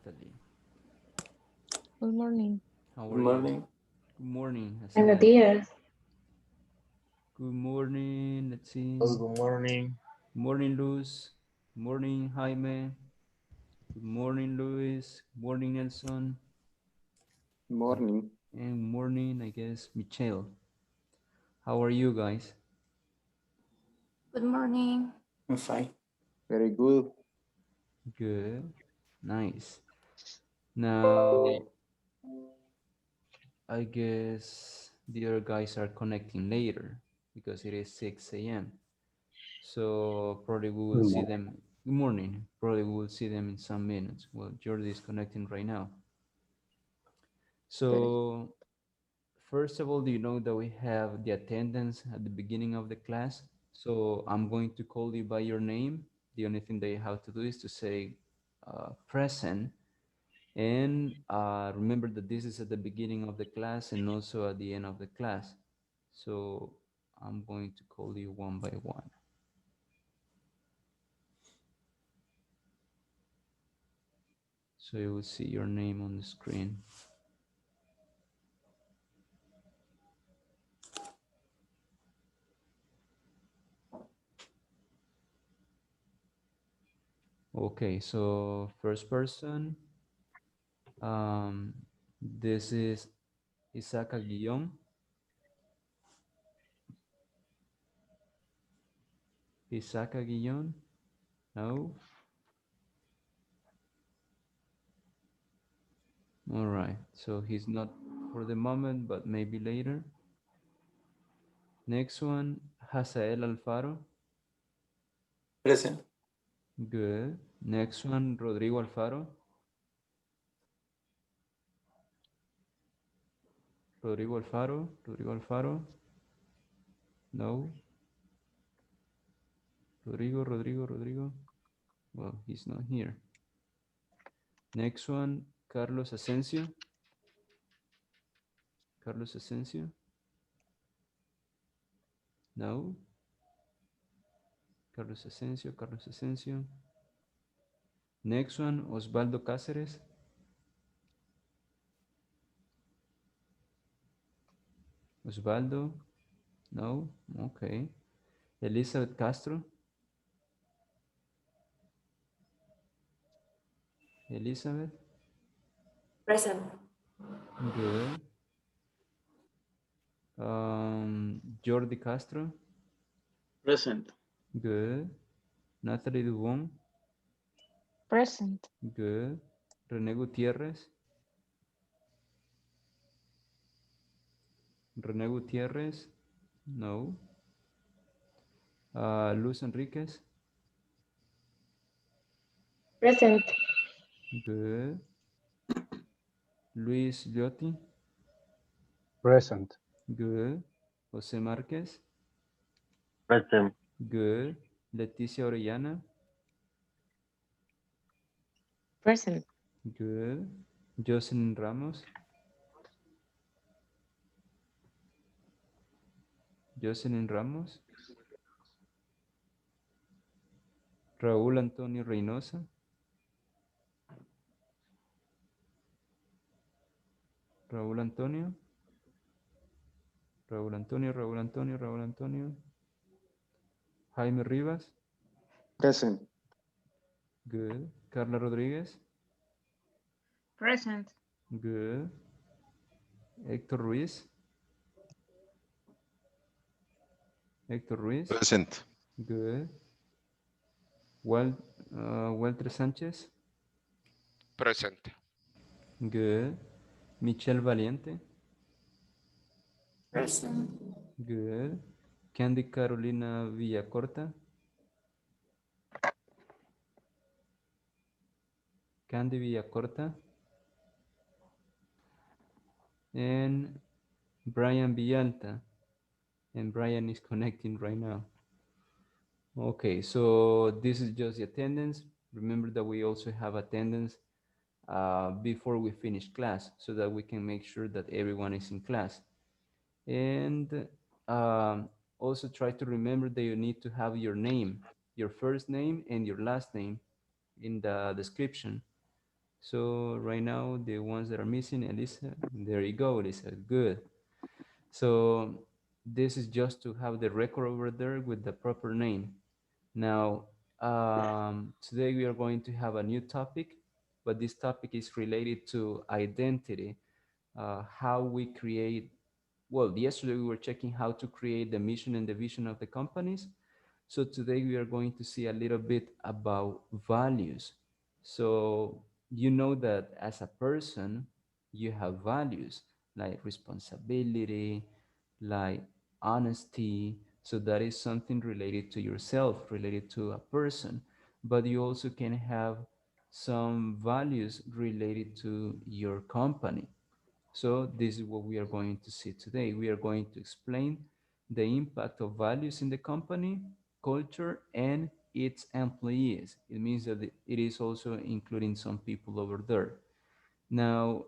Natalie. Good morning. How Good are you? morning. Good morning, Buenos Hazel. días. Good morning. Let's see. Good morning. Good morning, Luz. Good morning, Jaime. Good morning, Luis. Good morning, Nelson. Morning. And morning, I guess, Michelle. How are you guys? Good morning. I'm fine. Very good. Good. Nice. Now, I guess the other guys are connecting later because it is 6 a.m. So probably we will see them. Good morning. Probably we will see them in some minutes. Well, Jordi is connecting right now. So first of all, do you know that we have the attendance at the beginning of the class? So I'm going to call you by your name. The only thing that you have to do is to say present. And remember that this is at the beginning of the class and also at the end of the class. So I'm going to call you one by one. So you will see your name on the screen. Okay, so first person, this is Isaac Aguillon. Isaac Aguillon? No? All right, so he's not for the moment, but maybe later. Next one, Hazael Alfaro. Present. Good. Next one, Rodrigo Alfaro. Rodrigo Alfaro. Rodrigo Alfaro. No. Rodrigo. Well, he's not here. Next one, Carlos Asensio. Carlos Asensio. No. Carlos Asensio. Next one, Osvaldo Cáceres. Osvaldo. No. Okay. Elizabeth Castro. Elizabeth. Present. Good. Jordi Castro. Present. Good. Natalie Dubon. Present. Good. René Gutiérrez. René Gutiérrez. No. Luz Enríquez. Present. Good. Luis Liotti. Present. Good. José Márquez. Present. Good. Leticia Orellana. Present. Good. Jocelyn Ramos. Jocelyn Ramos. Raúl Antonio Reynosa. Raúl Antonio. Jaime Rivas. Present. Good. Carla Rodríguez. Present. Good. Héctor Ruiz. Present. Good. Walter Sánchez. Present. Good. Michelle Valiente. Present. Good. Candy Carolina Villacorta. Candy Villacorta. And Brian Villalta. And Brian is connecting right now. Okay, so this is just the attendance. Remember that we also have attendance before we finish class so that we can make sure that everyone is in class. And also try to remember that you need to have your name, your first name and your last name in the description. So right now, the ones that are missing, Elisa, there you go, Elisa, good. So this is just to have the record over there with the proper name. Now, today we are going to have a new topic, but this topic is related to identity, how we create, well, yesterday we were checking how to create the mission and the vision of the companies. So today we are going to see a little bit about values. So you know that as a person, you have values like responsibility, like honesty. So that is something related to yourself, related to a person. But you also can have some values related to your company. So this is what we are going to see today. We are going to explain the impact of values in the company, culture, and its employees. It means that it is also including some people over there. Now,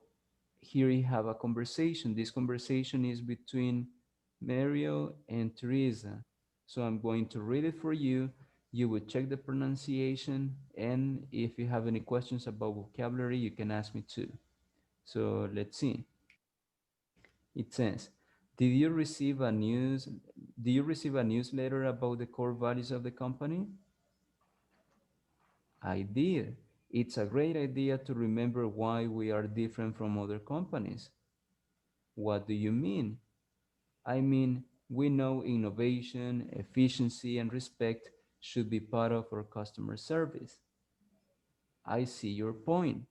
here you have a conversation. This conversation is between Mario and Teresa. So I'm going to read it for you. You will check the pronunciation, and if you have any questions about vocabulary, you can ask me too. So let's see. It says, "Did you receive a news? Do you receive a newsletter about the core values of the company?" I did. It's a great idea to remember why we are different from other companies. What do you mean? I mean, we know innovation, efficiency, and respect should be part of our customer service. I see your point.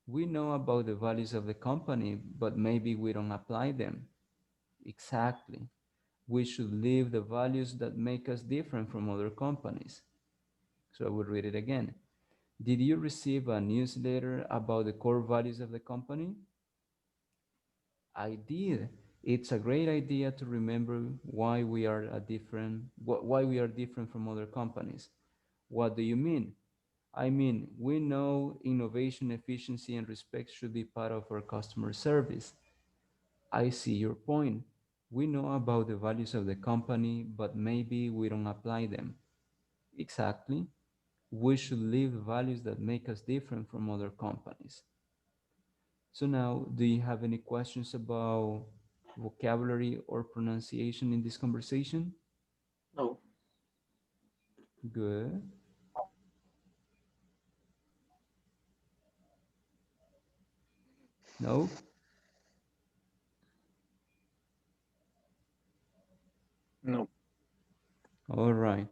We know about the values of the company, but maybe we don't apply them. Exactly. We should live the values that make us different from other companies. So I will read it again. Did you receive a newsletter about the core values of the company? I did. It's a great idea to remember why we are different from other companies. What do you mean? I mean, we know innovation, efficiency, and respect should be part of our customer service. I see your point. We know about the values of the company, but maybe we don't apply them. Exactly. We should live values that make us different from other companies. So now, do you have any questions about vocabulary or pronunciation in this conversation? No. Good. No? No. All right.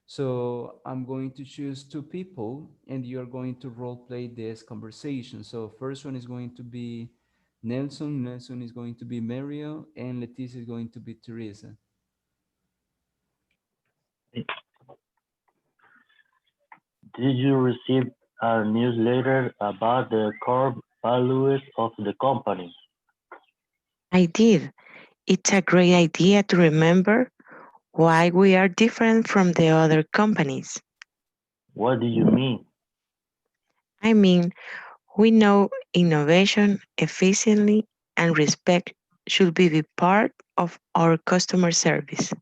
So I'm going to choose two people and you're going to role play this conversation. So first one is going to be Nelson. Nelson is going to be Mario and Leticia is going to be Teresa. Did you receive a newsletter about the core values of the company? I did. It's a great idea to remember why we are different from the other companies. What do you mean? I mean, we know innovation, efficiency, and respect should be part of our customer service.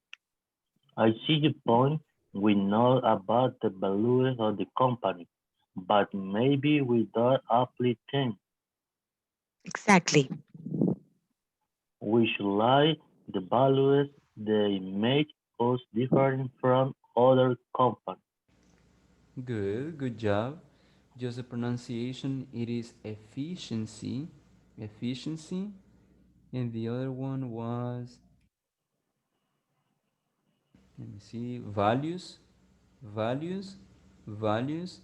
I see your point. We know about the values of the company, but maybe we don't apply them. Exactly. We should like the values they make us different from other companies. Good, good job. Just the pronunciation, it is efficiency, efficiency. And the other one was, let me see, values, values, values,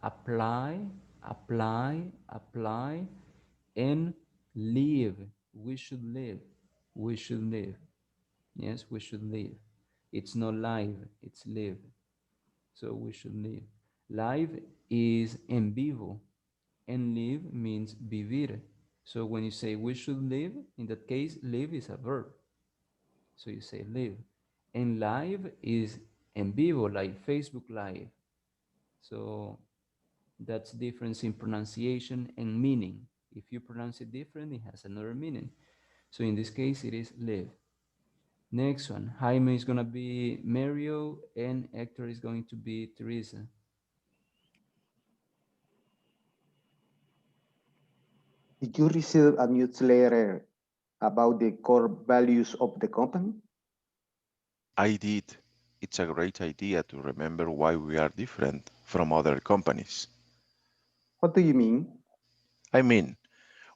apply, apply, apply, and live. We should live. We should live. Yes, we should live. It's not live, it's live. So we should live. Live is en vivo, and live means vivir. So when you say we should live, in that case, live is a verb. So you say live. And live is en vivo, like Facebook Live. So that's difference in pronunciation and meaning. If you pronounce it different, it has another meaning. So in this case, it is live. Next one, Jaime is going to be Mario and Hector is going to be Teresa. Did you receive a newsletter about the core values of the company? I did. It's a great idea to remember why we are different from other companies. What do you mean? I mean,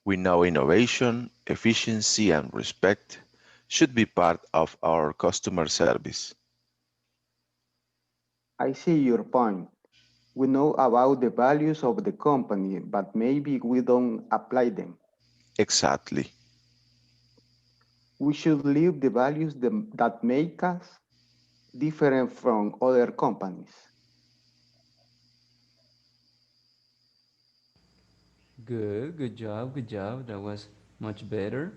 we know innovation, efficiency, and respect should be part of our customer service. I see your point. We know about the values of the company, but maybe we don't apply them. Exactly. We should live the values that make us different from other companies. Good, good job, good job. That was much better.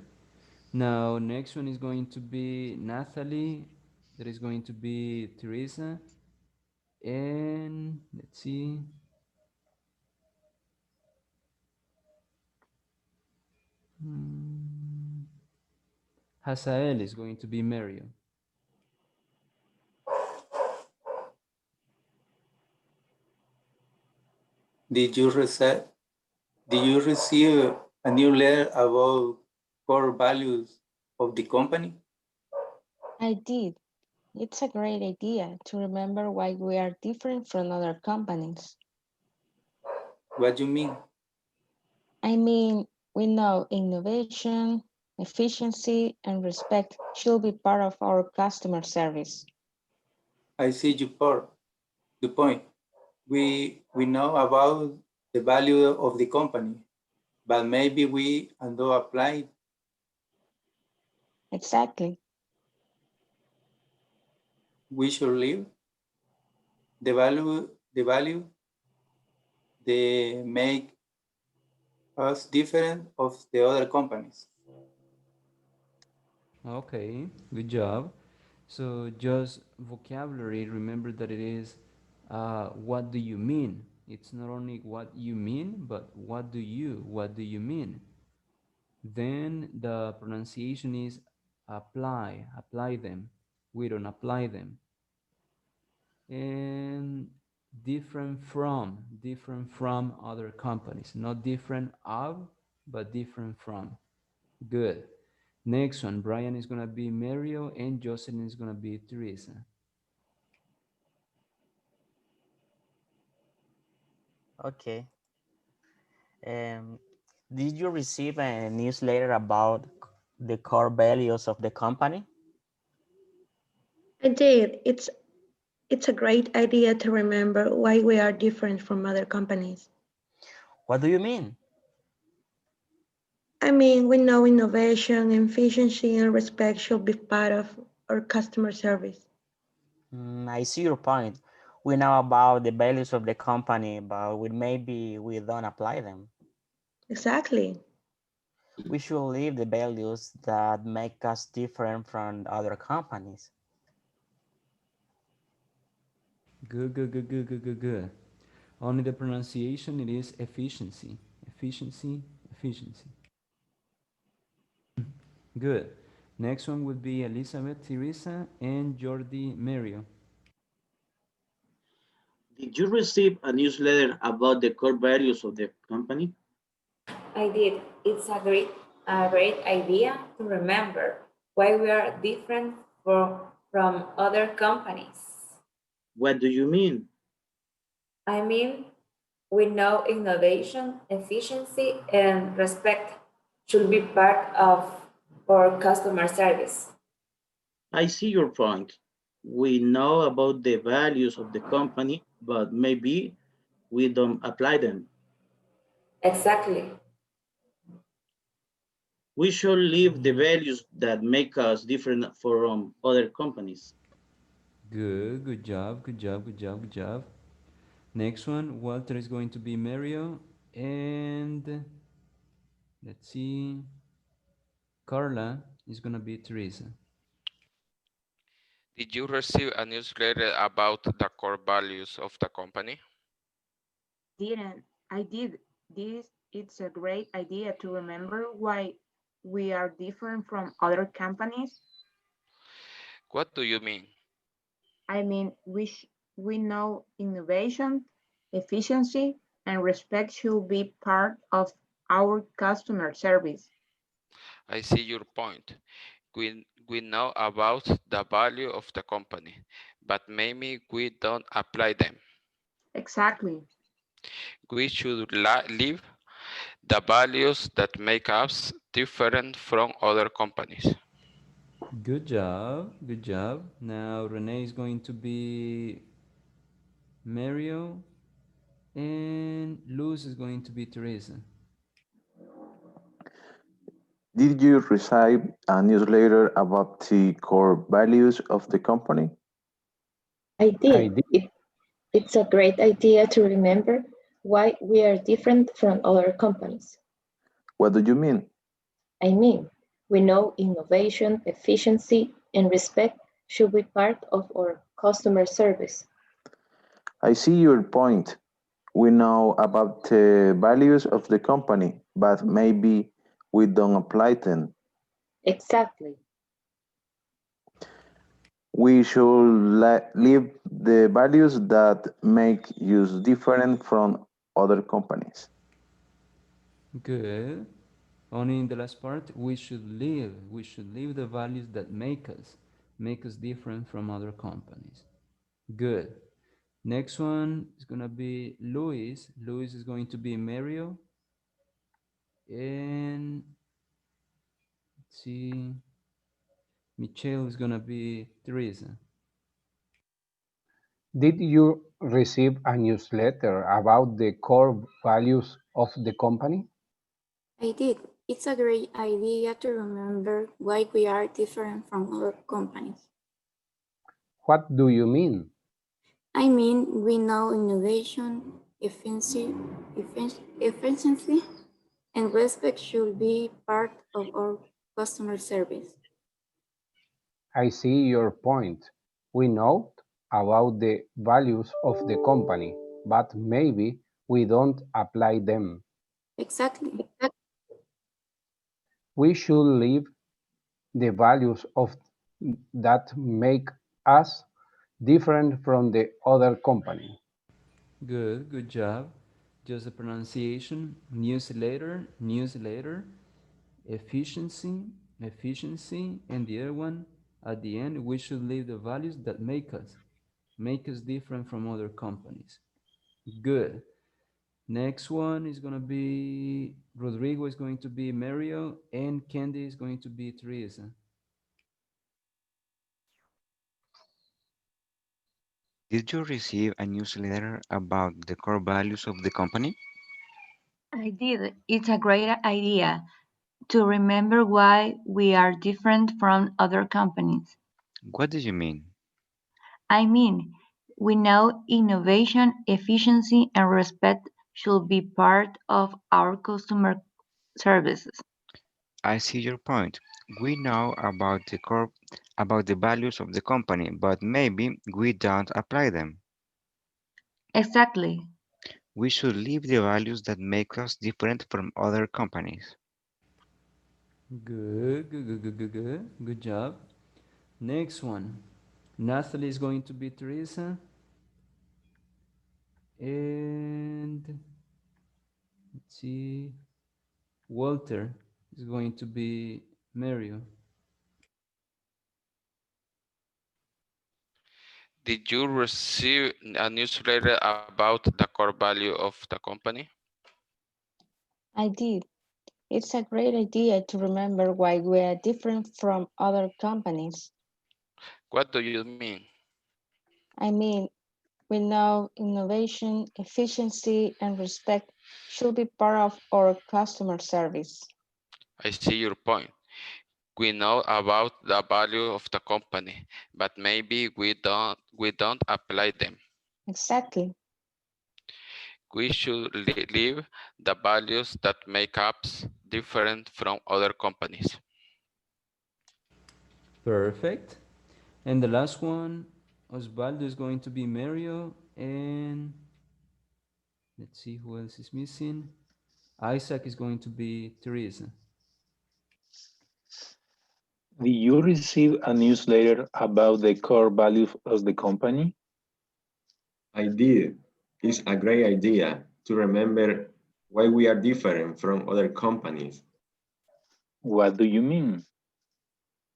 Now, next one is going to be Nathalie. That is going to be Teresa. And let's see. Hmm. Hazael is going to be Mario. Did you receive a new letter about core values of the company? I did. It's a great idea to remember why we are different from other companies. What do you mean? I mean, we know innovation, efficiency, and respect should be part of our customer service. I see you part. The point. We know about the value of the company, but maybe we don't apply. Exactly. We should live the value they make us different of the other companies. Okay, good job. So just vocabulary, remember that it is what do you mean? It's not only what you mean, but what do you mean? Then the pronunciation is apply them. We don't apply them. And different from other companies. Not different of, but different from. Good. Next one, Brian is gonna be Mario and Jocelyn is gonna be Teresa. Okay. Um, did you receive a newsletter about the core values of the company? I did. It's a great idea to remember why we are different from other companies. What do you mean? I mean, we know innovation, efficiency, and respect should be part of our customer service. I see your point. We know about the values of the company, but maybe we don't apply them. Exactly. We should live the values that make us different from other companies. Good, good, good, good, good, good, good. Only the pronunciation it is efficiency. Efficiency, efficiency. Good. Next one would be Elizabeth, Teresa, and Jordi Mario. Did you receive a newsletter about the core values of the company? I did. It's a great idea to remember why we are different from other companies. What do you mean? I mean, we know innovation, efficiency, and respect should be part of our customer service. I see your point. We know about the values of the company, but maybe we don't apply them. Exactly. We should live the values that make us different from other companies. Good, good job, good job, good job, good job. Next one, Walter is going to be Mario, and let's see, Carla is gonna be Teresa. Did you receive a newsletter about the core values of the company? Didn't. I did. This it's a great idea to remember why we are different from other companies. What do you mean? I mean, we know innovation, efficiency, and respect should be part of our customer service. I see your point. We know about the value of the company, but maybe we don't apply them. Exactly. We should leave the values that make us different from other companies. Good job. Good job. Now Renee is going to be Mario, and Luz is going to be Teresa. Did you receive a newsletter about the core values of the company? I did. It's a great idea to remember why we are different from other companies. What do you mean? I mean, we know innovation, efficiency, and respect should be part of our customer service. I see your point. We know about the values of the company, but maybe we don't apply them. Exactly. We should leave the values that make us different from other companies. Good. Only in the last part, we should leave the values that make us different from other companies. Good. Next one is gonna be Luis. Luis is going to be Mario, and let's see, Michelle is gonna be Teresa. Did you receive a newsletter about the core values of the company? I did. It's a great idea to remember why we are different from other companies. What do you mean? I mean, we know innovation, efficiency, and respect should be part of our customer service. I see your point. We know about the values of the company, but maybe we don't apply them. Exactly. We should leave the values of that make us different from the other company. Good, good job. Just the pronunciation. Newsletter, efficiency, efficiency, and the other one at the end. We should leave the values that make us different from other companies. Good. Next one is gonna be Rodrigo is going to be Mario, and Candy is going to be Teresa. Did you receive a newsletter about the core values of the company? I did. It's a great idea to remember why we are different from other companies. What do you mean? I mean, we know innovation, efficiency, and respect should be part of our customer services. I see your point. We know about the values of the company, but maybe we don't apply them. Exactly. We should leave the values that make us different from other companies. Good, good, good, good, good, good. Good job. Next one. Natalie is going to be Teresa. And let's see. Walter is going to be Mario. Did you receive a newsletter about the core value of the company? I did. It's a great idea to remember why we are different from other companies. What do you mean? I mean, we know innovation, efficiency, and respect should be part of our customer service. I see your point. We know about the value of the company, but maybe we don't apply them. Exactly. We should leave the values that make us different from other companies. Perfect. And the last one, Osvaldo is going to be Mario, and let's see who else is missing. Isaac is going to be Teresa. Did you receive a newsletter about the core values of the company? I did. It's a great idea to remember why we are different from other companies. What do you mean?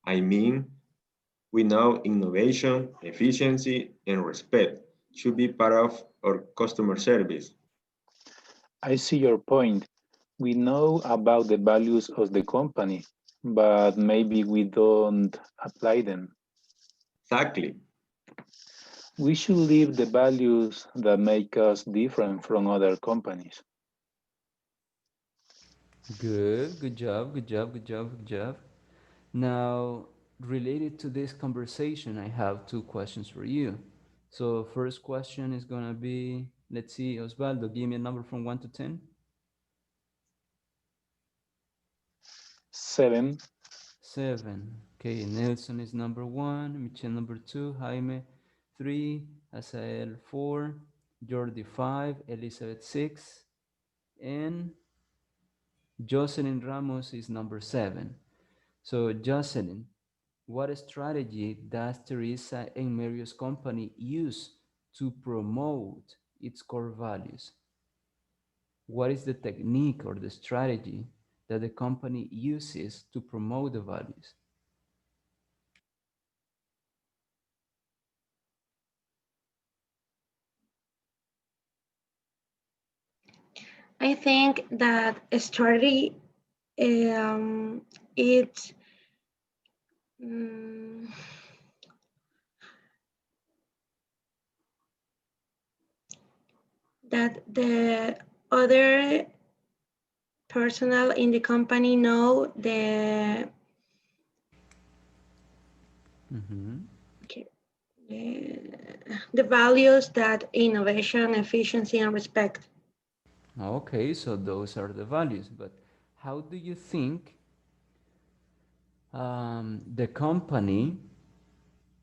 I mean, we know innovation, efficiency, and respect should be part of our customer service. I see your point. We know about the values of the company, but maybe we don't apply them. Exactly. We should leave the values that make us different from other companies. Good, good job, good job, good job, good job. Now, related to this conversation, I have two questions for you. So, first question is gonna be, let's see, Osvaldo, give me a number from 1 to 10. 7. 7. Okay, Nelson is number 1, Michelle number 2, Jaime 3, Asael 4, Jordi 5, Elizabeth 6, and Jocelyn Ramos is number 7. So, Jocelyn, what strategy does Teresa and Mario's company use to promote its core values? What is the technique or the strategy that the company uses to promote the values? I think that a strategy it's mm, that the other personnel in the company know okay, the values that innovation, efficiency, and respect. Okay, so those are the values, but how do you think the company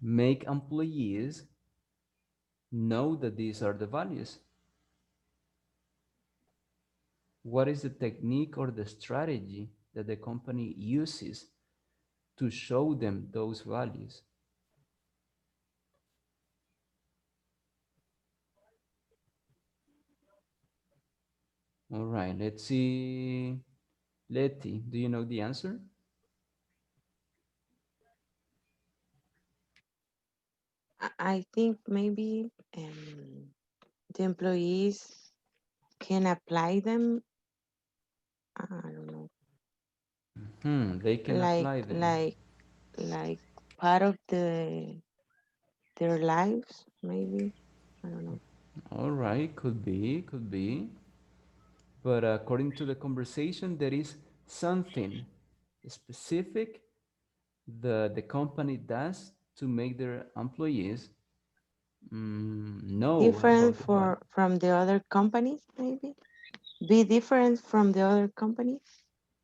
make employees know that these are the values? What is the technique or the strategy that the company uses to show them those values? All right, let's see. Letty, do you know the answer? I think maybe the employees can apply them. I don't know, They can like apply them. like like part of their lives, maybe. I don't know. All right, could be, could be. But according to the conversation, there is something specific the company does to make their employees know Different about the value. for from the other companies, maybe. Be different from the other companies.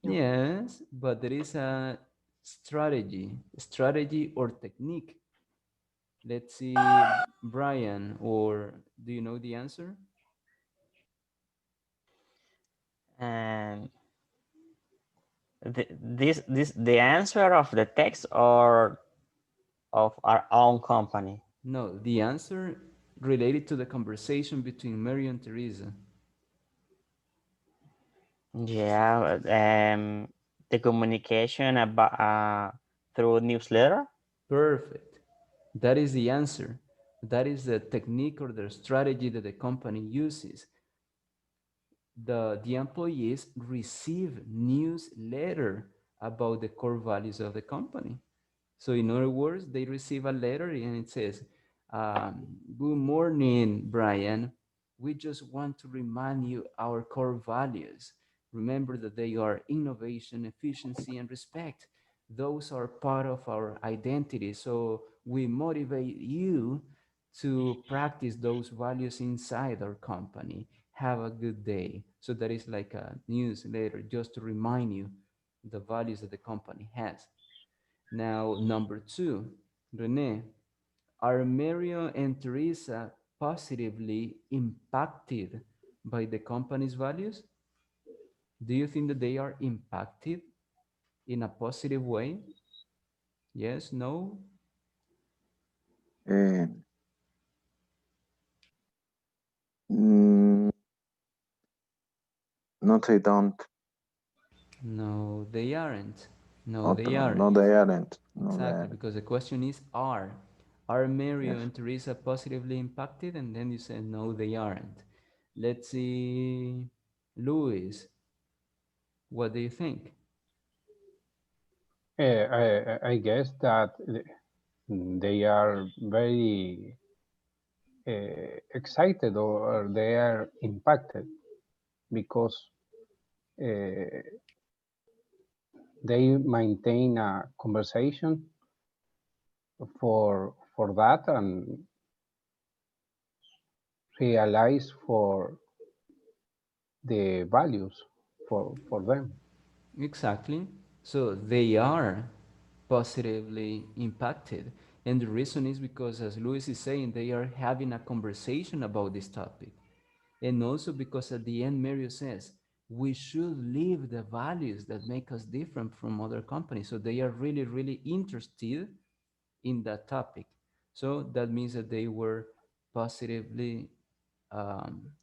No. Yes, but there is a strategy or technique. Let's see, Brian, or do you know the answer? And the answer of the text or of our own company? No, the answer related to the conversation between Mary and Teresa. Yeah, the communication about through newsletter. Perfect. That is the answer. That is the technique or the strategy that the company uses. The employees receive newsletter about the core values of the company. So in other words, they receive a letter and it says, good morning, Brian. We just want to remind you our core values. Remember that they are innovation, efficiency, and respect. Those are part of our identity. So we motivate you to practice those values inside our company. Have a good day. So that is like a newsletter just to remind you the values that the company has. Now, number 2, Rene, are Mario and Teresa positively impacted by the company's values? Do you think that they are impacted in a positive way? Yes, no? Uh, mm, Not I don't. No, they aren't. No, they Otro. No, aren't. they aren't. No, they Exactly, aren't. because the question is are. Are Mario Yes. and Teresa positively impacted? And then you said no, they aren't. Let's see, Luis, what do you think? I guess that they are very excited or they are impacted because uh, they maintain a conversation for that and realize for the values for them. Exactly. So they are positively impacted. And the reason is because, as Luis is saying, they are having a conversation about this topic. And also because at the end, Mario says, we should live the values that make us different from other companies. So they are really, really interested in that topic. So that means that they were positively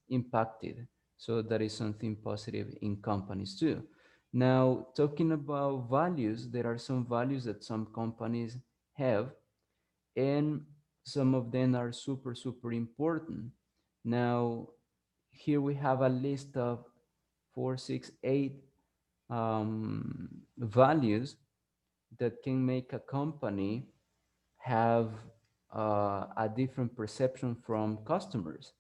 impacted. So that is something positive in companies too. Now, talking about values, there are some values that some companies have, and some of them are super, super important. Now, here we have a list of four, six, eight values that can make a company have a different perception from customers.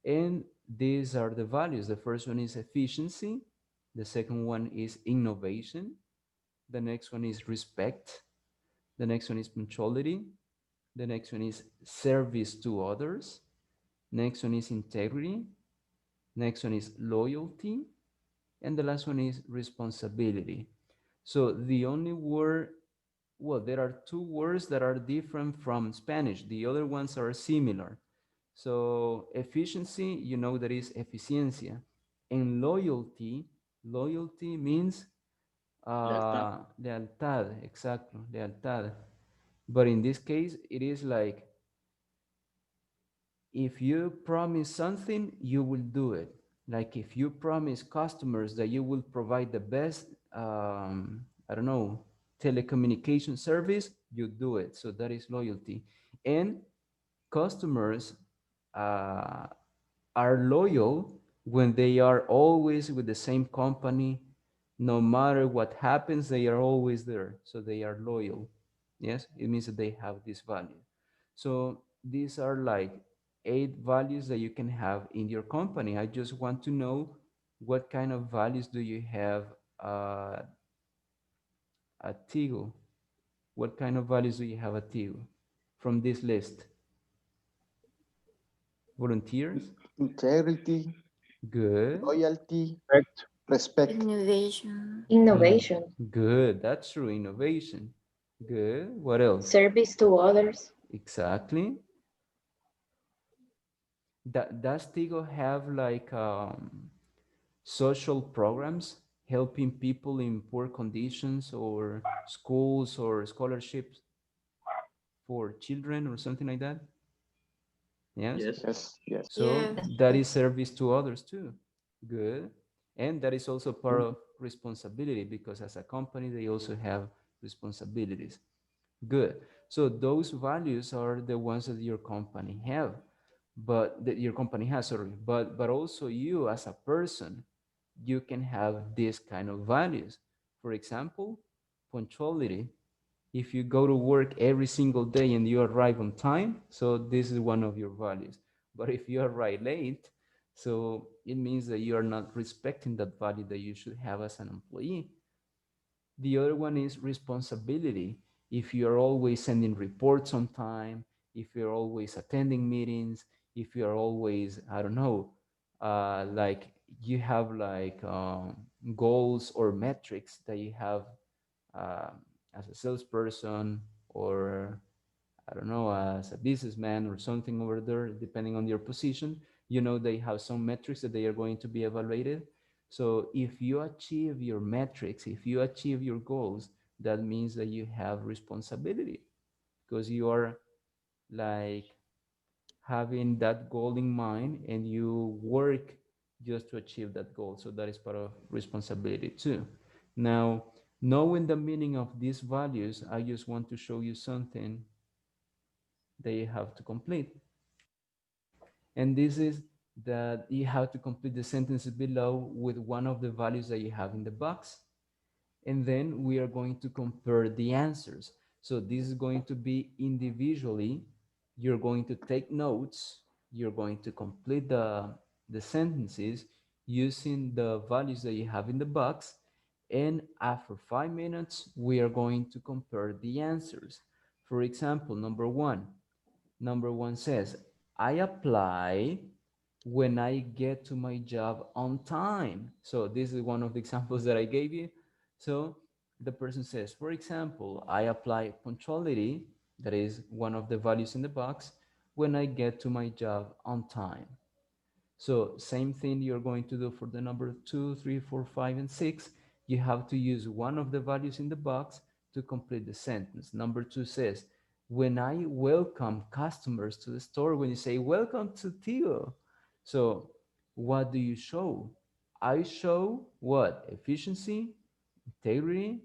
And these are the values. The first one is efficiency. The second one is innovation. The next one is respect. The next one is punctuality. The next one is service to others. Next one is integrity. Next one is loyalty. And the last one is responsibility. So the only word, well, there are two words that are different from Spanish. The other ones are similar. So efficiency, you know, that is eficiencia. And loyalty, loyalty means Lealtad. lealtad, exactly, lealtad. But in this case, it is like if you promise something, you will do it. Like if you promise customers that you will provide the best, I don't know, telecommunication service, you do it. So that is loyalty. And customers uh, are loyal when they are always with the same company. No matter what happens, they are always there. So they are loyal. Yes, it means that they have this value. So these are like eight values that you can have in your company. I just want to know what kind of values do you have uh, at Tigo? What kind of values do you have at Tigo from this list? Volunteers? Integrity, Good. loyalty, Respect. respect. Innovation. Innovation, Good. That's true. Innovation. Good. What else? service to others, Exactly. Does Tigo have like social programs helping people in poor conditions or schools or scholarships for children or something like that? Yes. Yes. Yes, yes. So Yes. that is service to others too. Good. And that is also part Good. of responsibility because as a company, they also have responsibilities. Good. So those values are the ones that your company have, but that your company has, sorry, but also you as a person, you can have this kind of values. For example, punctuality. If you go to work every single day and you arrive on time, so this is one of your values. But if you arrive late, so it means that you are not respecting that value that you should have as an employee. The other one is responsibility. If you're always sending reports on time, if you're always attending meetings, if you're always, I don't know, like you have like goals or metrics that you have uh, as a salesperson or I don't know, as a businessman or something over there, depending on your position, you know, they have some metrics that they are going to be evaluated. So if you achieve your metrics, if you achieve your goals, that means that you have responsibility because you are like having that goal in mind and you work just to achieve that goal. So that is part of responsibility too. Now, knowing the meaning of these values, I just want to show you something that you have to complete. And this is that you have to complete the sentences below with one of the values that you have in the box. And then we are going to compare the answers. So this is going to be individually. You're going to take notes. You're going to complete the sentences using the values that you have in the box. And after 5 minutes, we are going to compare the answers. For example, number one says, I apply when I get to my job on time. So this is one of the examples that I gave you. So the person says, for example, I apply punctuality, that is one of the values in the box, when I get to my job on time. So same thing you're going to do for the number 2, 3, 4, 5, and 6. You have to use one of the values in the box to complete the sentence. Number 2 says, when I welcome customers to the store, when you say, welcome to Tio. So what do you show? I show what? Efficiency, integrity,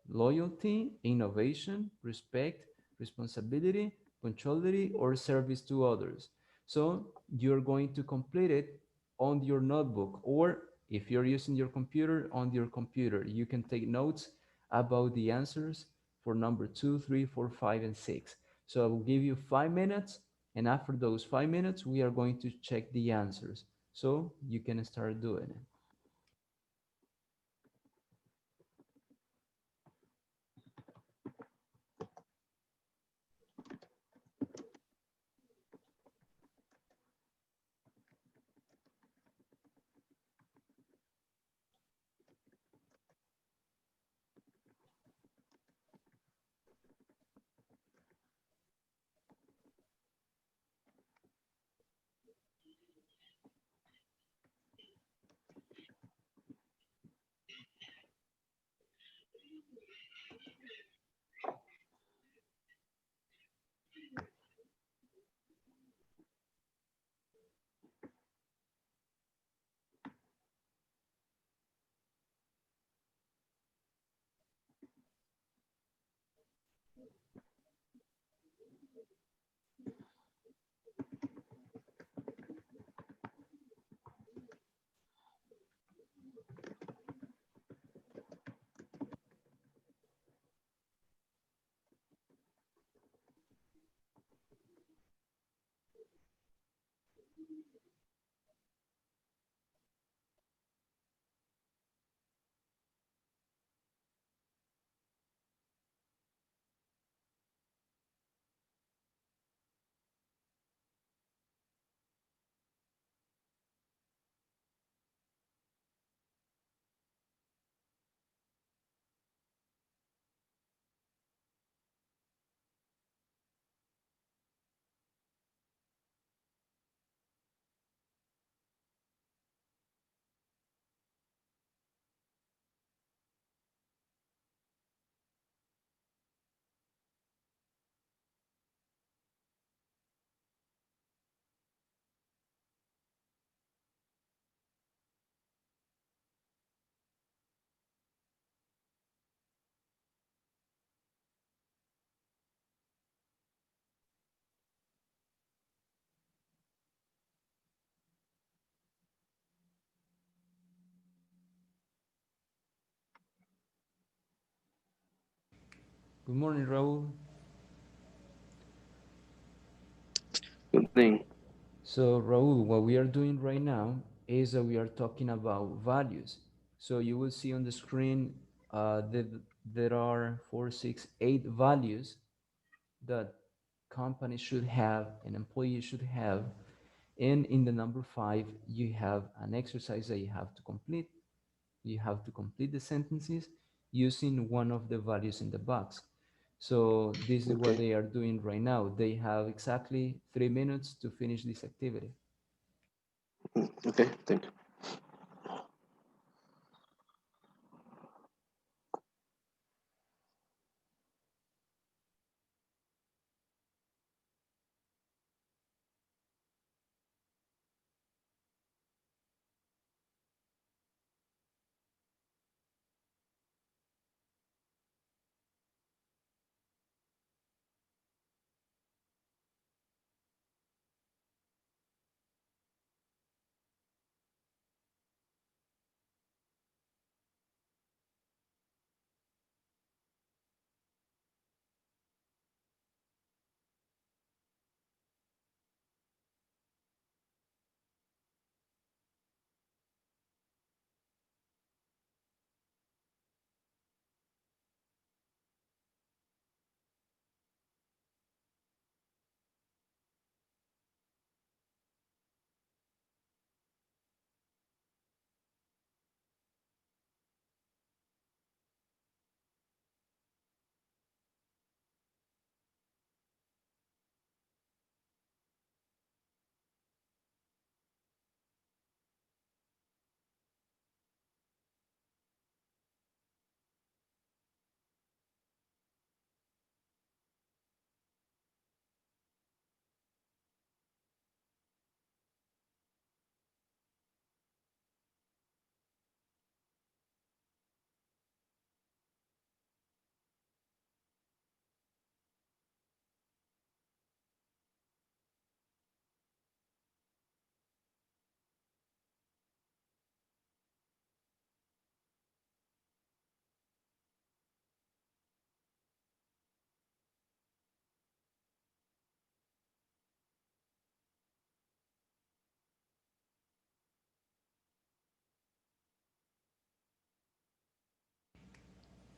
loyalty, innovation, respect, responsibility, punctuality, or service to others. So you're going to complete it on your notebook, or if you're using your computer, on your computer. You can take notes about the answers for number 2, 3, 4, 5, and 6. So I will give you 5 minutes, and after those 5 minutes, we are going to check the answers. So you can start doing it. Good morning, Raul. Good thing. So, Raul, what we are doing right now is that we are talking about values. So you will see on the screen that there are 4, 6, 8 values that companies should have, an employee should have. And in the number 5, you have an exercise that you have to complete. You have to complete the sentences using one of the values in the box. So this is what Okay. they are doing right now. They have exactly 3 minutes to finish this activity. Okay, thank you.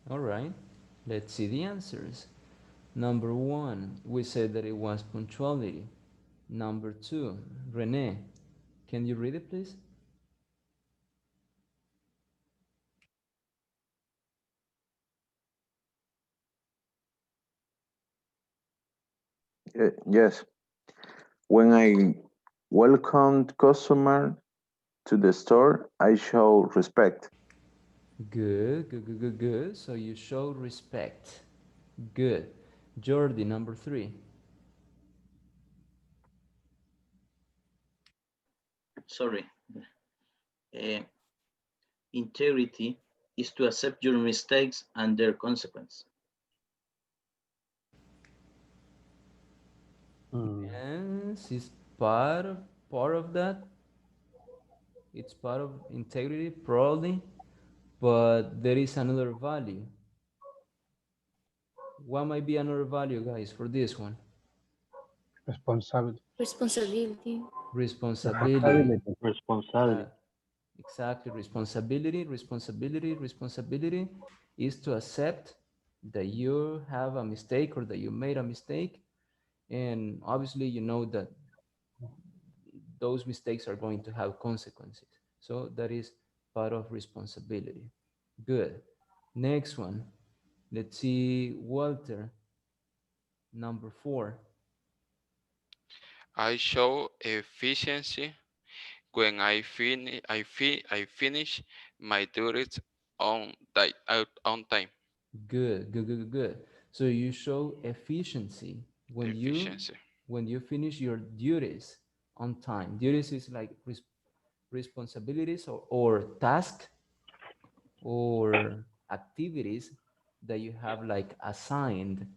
All right, let's see the answers. Number one, we said that it was punctuality. Number two, Rene, can you read it, please? Yes. When I welcome customer to the store, I show respect. Good, good, good, good, good. So you show respect. Good. Jordi, number three. Sorry. Uh, Integrity is to accept your mistakes and their consequence. Yes, it's part of that. It's part of integrity, probably, but there is another value. What might be another value, guys, for this one? Responsibility. Responsibility. Responsibility. Responsibility. Exactly. Responsibility is to accept that you have a mistake or that you made a mistake. And obviously, you know that those mistakes are going to have consequences. So that is part of responsibility. Good. Next one. Let's see, Walter, number four. I show efficiency when I finish my duties on time. Good, good, good, good. So you show efficiency Efficiency. when you finish your duties on time. Duties is like responsibilities or task or activities that you have like assigned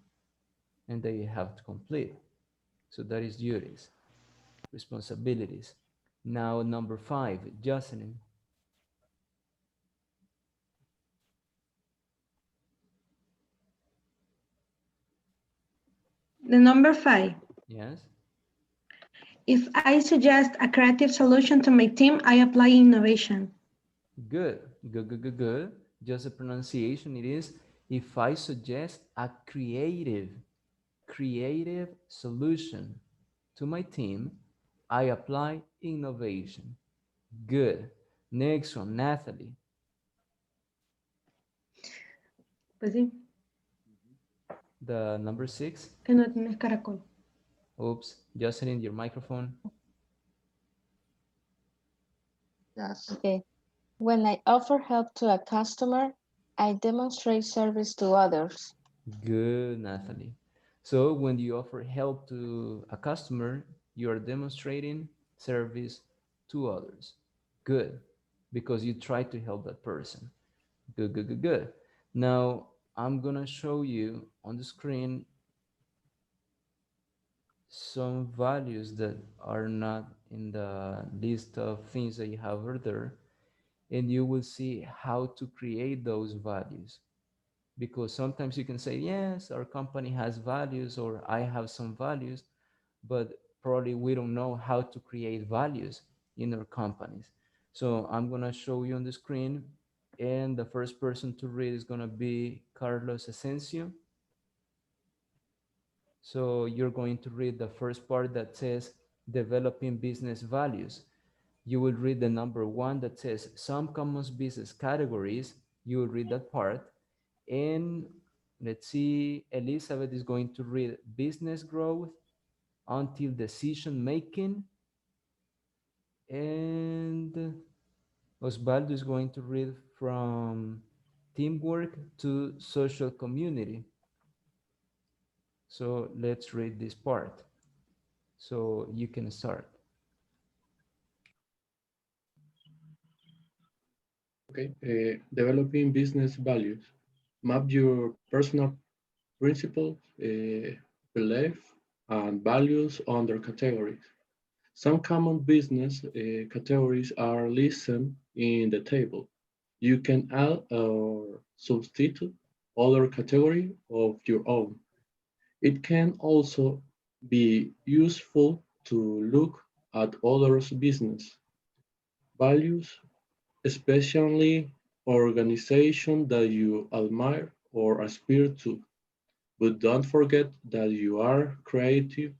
and that you have to complete. So that is duties, responsibilities. Now number five, Jocelyn. The number 5. Yes. If I suggest a creative solution to my team, I apply innovation. Good, good, good, good, good. Just the pronunciation, it is if I suggest a creative solution to my team, I apply innovation. Good. Next one, Nathalie. Pues sí, The number six. que no tienes caracol. Oops, Jocelyn, your microphone. Yes. Okay. When I offer help to a customer, I demonstrate service to others. Good, Nathalie. So when you offer help to a customer, you are demonstrating service to others. Good, because you try to help that person. Good, good, good, good. Now I'm gonna show you on the screen some values that are not in the list of things that you have over there, and you will see how to create those values. Because sometimes you can say, yes, our company has values or I have some values, but probably we don't know how to create values in our companies. So I'm going to show you on the screen, and the first person to read is going to be Carlos Asensio. So you're going to read the first part that says developing business values. You will read the number one that says some common business categories. You will read that part. And let's see, Elizabeth is going to read business growth until decision making. And Osvaldo is going to read from teamwork to social community. So let's read this part. So you can start. Okay, developing business values. Map your personal principles, beliefs, and values under categories. Some common business categories are listed in the table. You can add or substitute other category of your own. It can also be useful to look at others' business values, especially organizations that you admire or aspire to. But don't forget that you are creating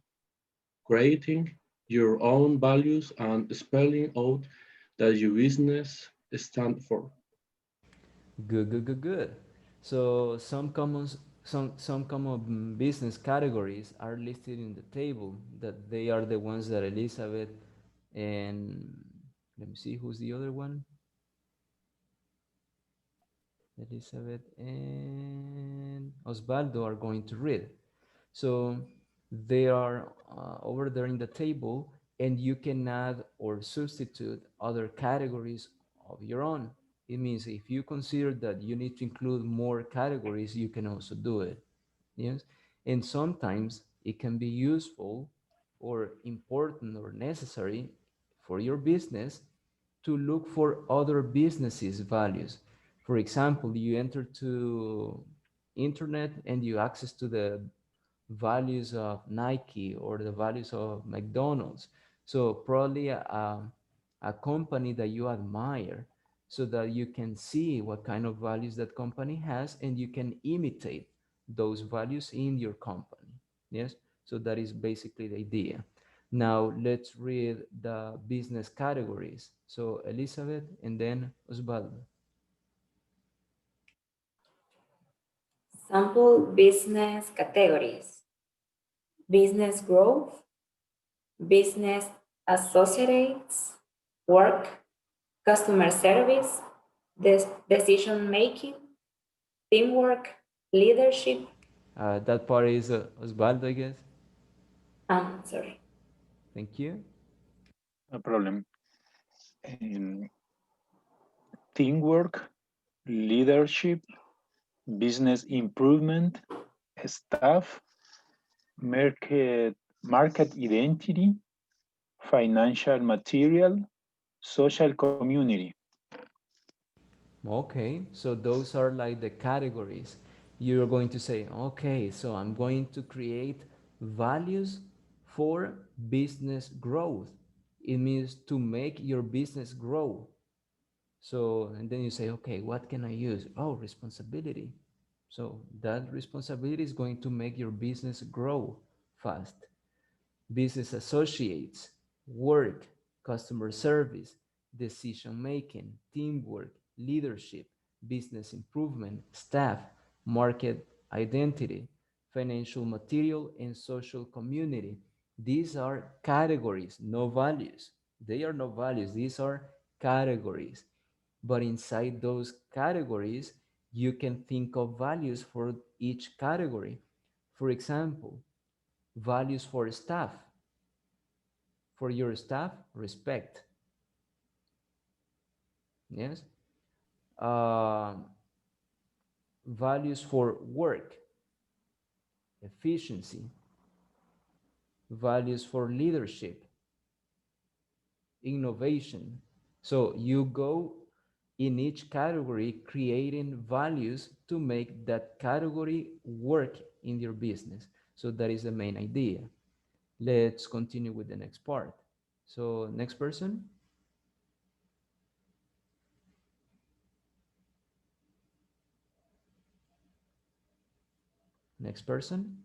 your own values and spelling out that your business stand for. Good, good, good, good. So some common business categories are listed in the table. That they are the ones that Elizabeth and let me see who's the other one. Elizabeth and Osvaldo are going to read. So they are over there in the table, and you can add or substitute other categories of your own. It means if you consider that you need to include more categories, you can also do it. Yes. And sometimes it can be useful or important or necessary for your business to look for other businesses' values. For example, you enter to internet and you access to the values of Nike or the values of McDonald's. So probably a company that you admire so that you can see what kind of values that company has and you can imitate those values in your company. Yes. So that is basically the idea. Now let's read the business categories. So Elizabeth and then Osvaldo. Sample business categories: business growth, business associates, work, customer service, decision making, teamwork, leadership. That part is Osvaldo, I guess. Sorry. Thank you. No problem. Teamwork, leadership, business improvement, staff, market identity, financial material, social community. Okay, so those are like the categories. You're going to say, okay, so I'm going to create values for business growth. It means to make your business grow. So, and then you say, okay, what can I use? Oh, responsibility. So that responsibility is going to make your business grow fast. Business associates, work, customer service, decision making, teamwork, leadership, business improvement, staff, market identity, financial material, and social community. These are categories, no values. They are no values, these are categories. But inside those categories, you can think of values for each category. For example, values for staff. For your staff, respect. Yes. Um Values for work, efficiency. Values for leadership, innovation. So you go in each category creating values to make that category work in your business. So that is the main idea. Let's continue with the next part. So next person. Next person.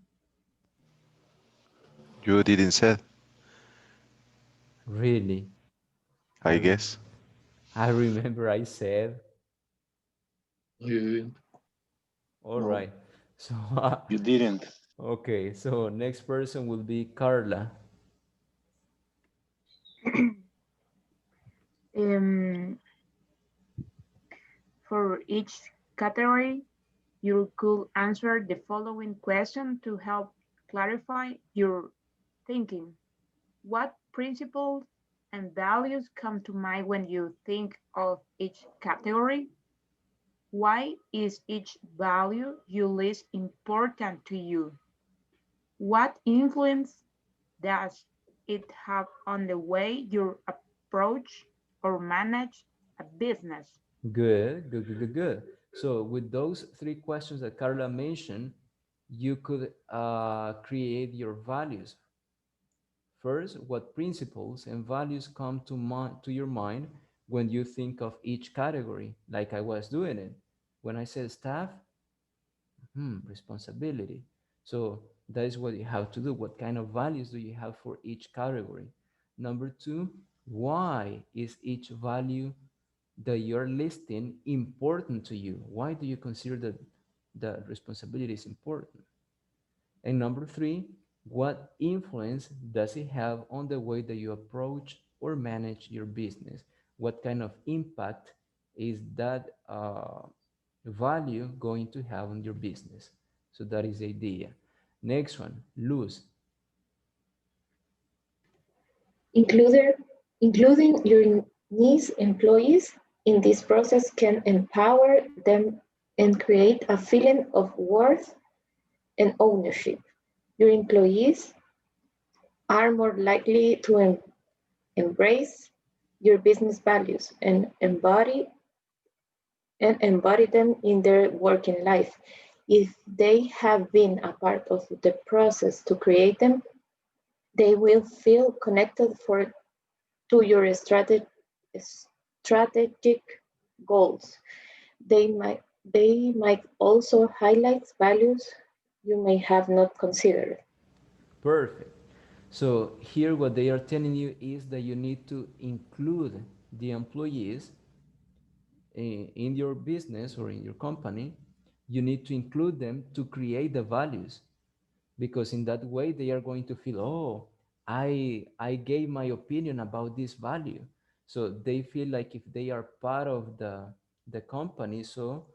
You didn't say, Really? I guess. I remember I said. You didn't. All No, right. So, you didn't. okay. So next person will be Carla. Um, for each category, you could answer the following question to help clarify your thinking. What principles and values come to mind when you think of each category? Why is each value you list important to you? What influence does it have on the way you approach or manage a business? Good, good, good, good, good. So with those three questions that Carla mentioned, you could create your values. First, what principles and values come to your mind when you think of each category, like I was doing it. When I said staff, Responsibility. So that is what you have to do. What kind of values do you have for each category? Number two, why is each value that you're listing important to you? Why do you consider that the responsibility is important? And number three, what influence does it have on the way that you approach or manage your business? What kind of impact is that value going to have on your business? So that is the idea. Next one, Luz. Including your niche employees in this process can empower them and create a feeling of worth and ownership. Your employees are more likely to embrace your business values and embody them in their working life. If they have been a part of the process to create them, they will feel connected to your strategic goals. They might also highlight values you may have not considered. Perfect. So here what they are telling you is that you need to include the employees in your business or in your company. You need to include them to create the values, because in that way they are going to feel, oh, I gave my opinion about this value. So they feel like if they are part of the company, so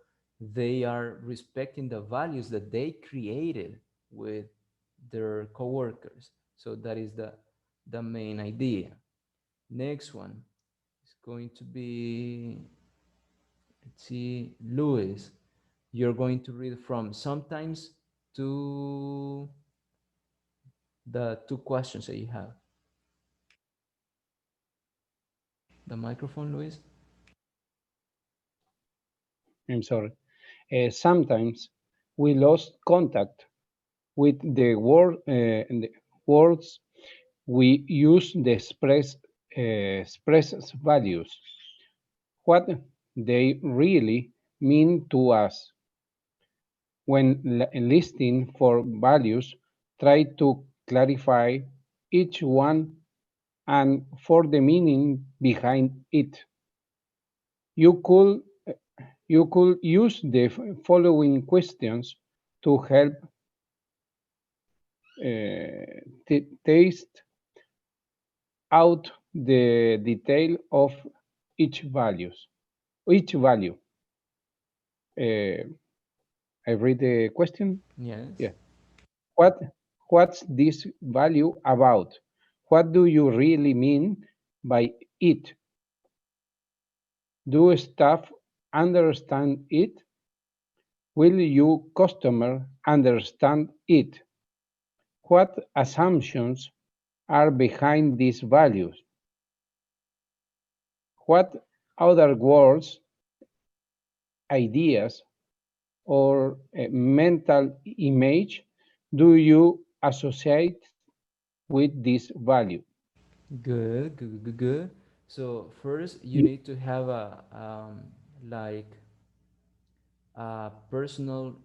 they are respecting the values that they created with their coworkers. So that is the main idea. Next one is going to be, let's see, Louis. You're going to read from sometimes to the two questions that you have. The microphone, Luis. I'm sorry. Sometimes we lost contact with the words we use to express values, what they really mean to us. When listing for values, try to clarify each one and for the meaning behind it. You could you could use the following questions to help taste out the detail of each each value. I read the question. Yes. Yeah. What what's this value about? What do you really mean by it? Do staff understand it? Will your customer understand it? What assumptions are behind these values? What other words, ideas, or mental image do you associate with this value? Good, good, good, good. So first, you You, need to have a like a personal,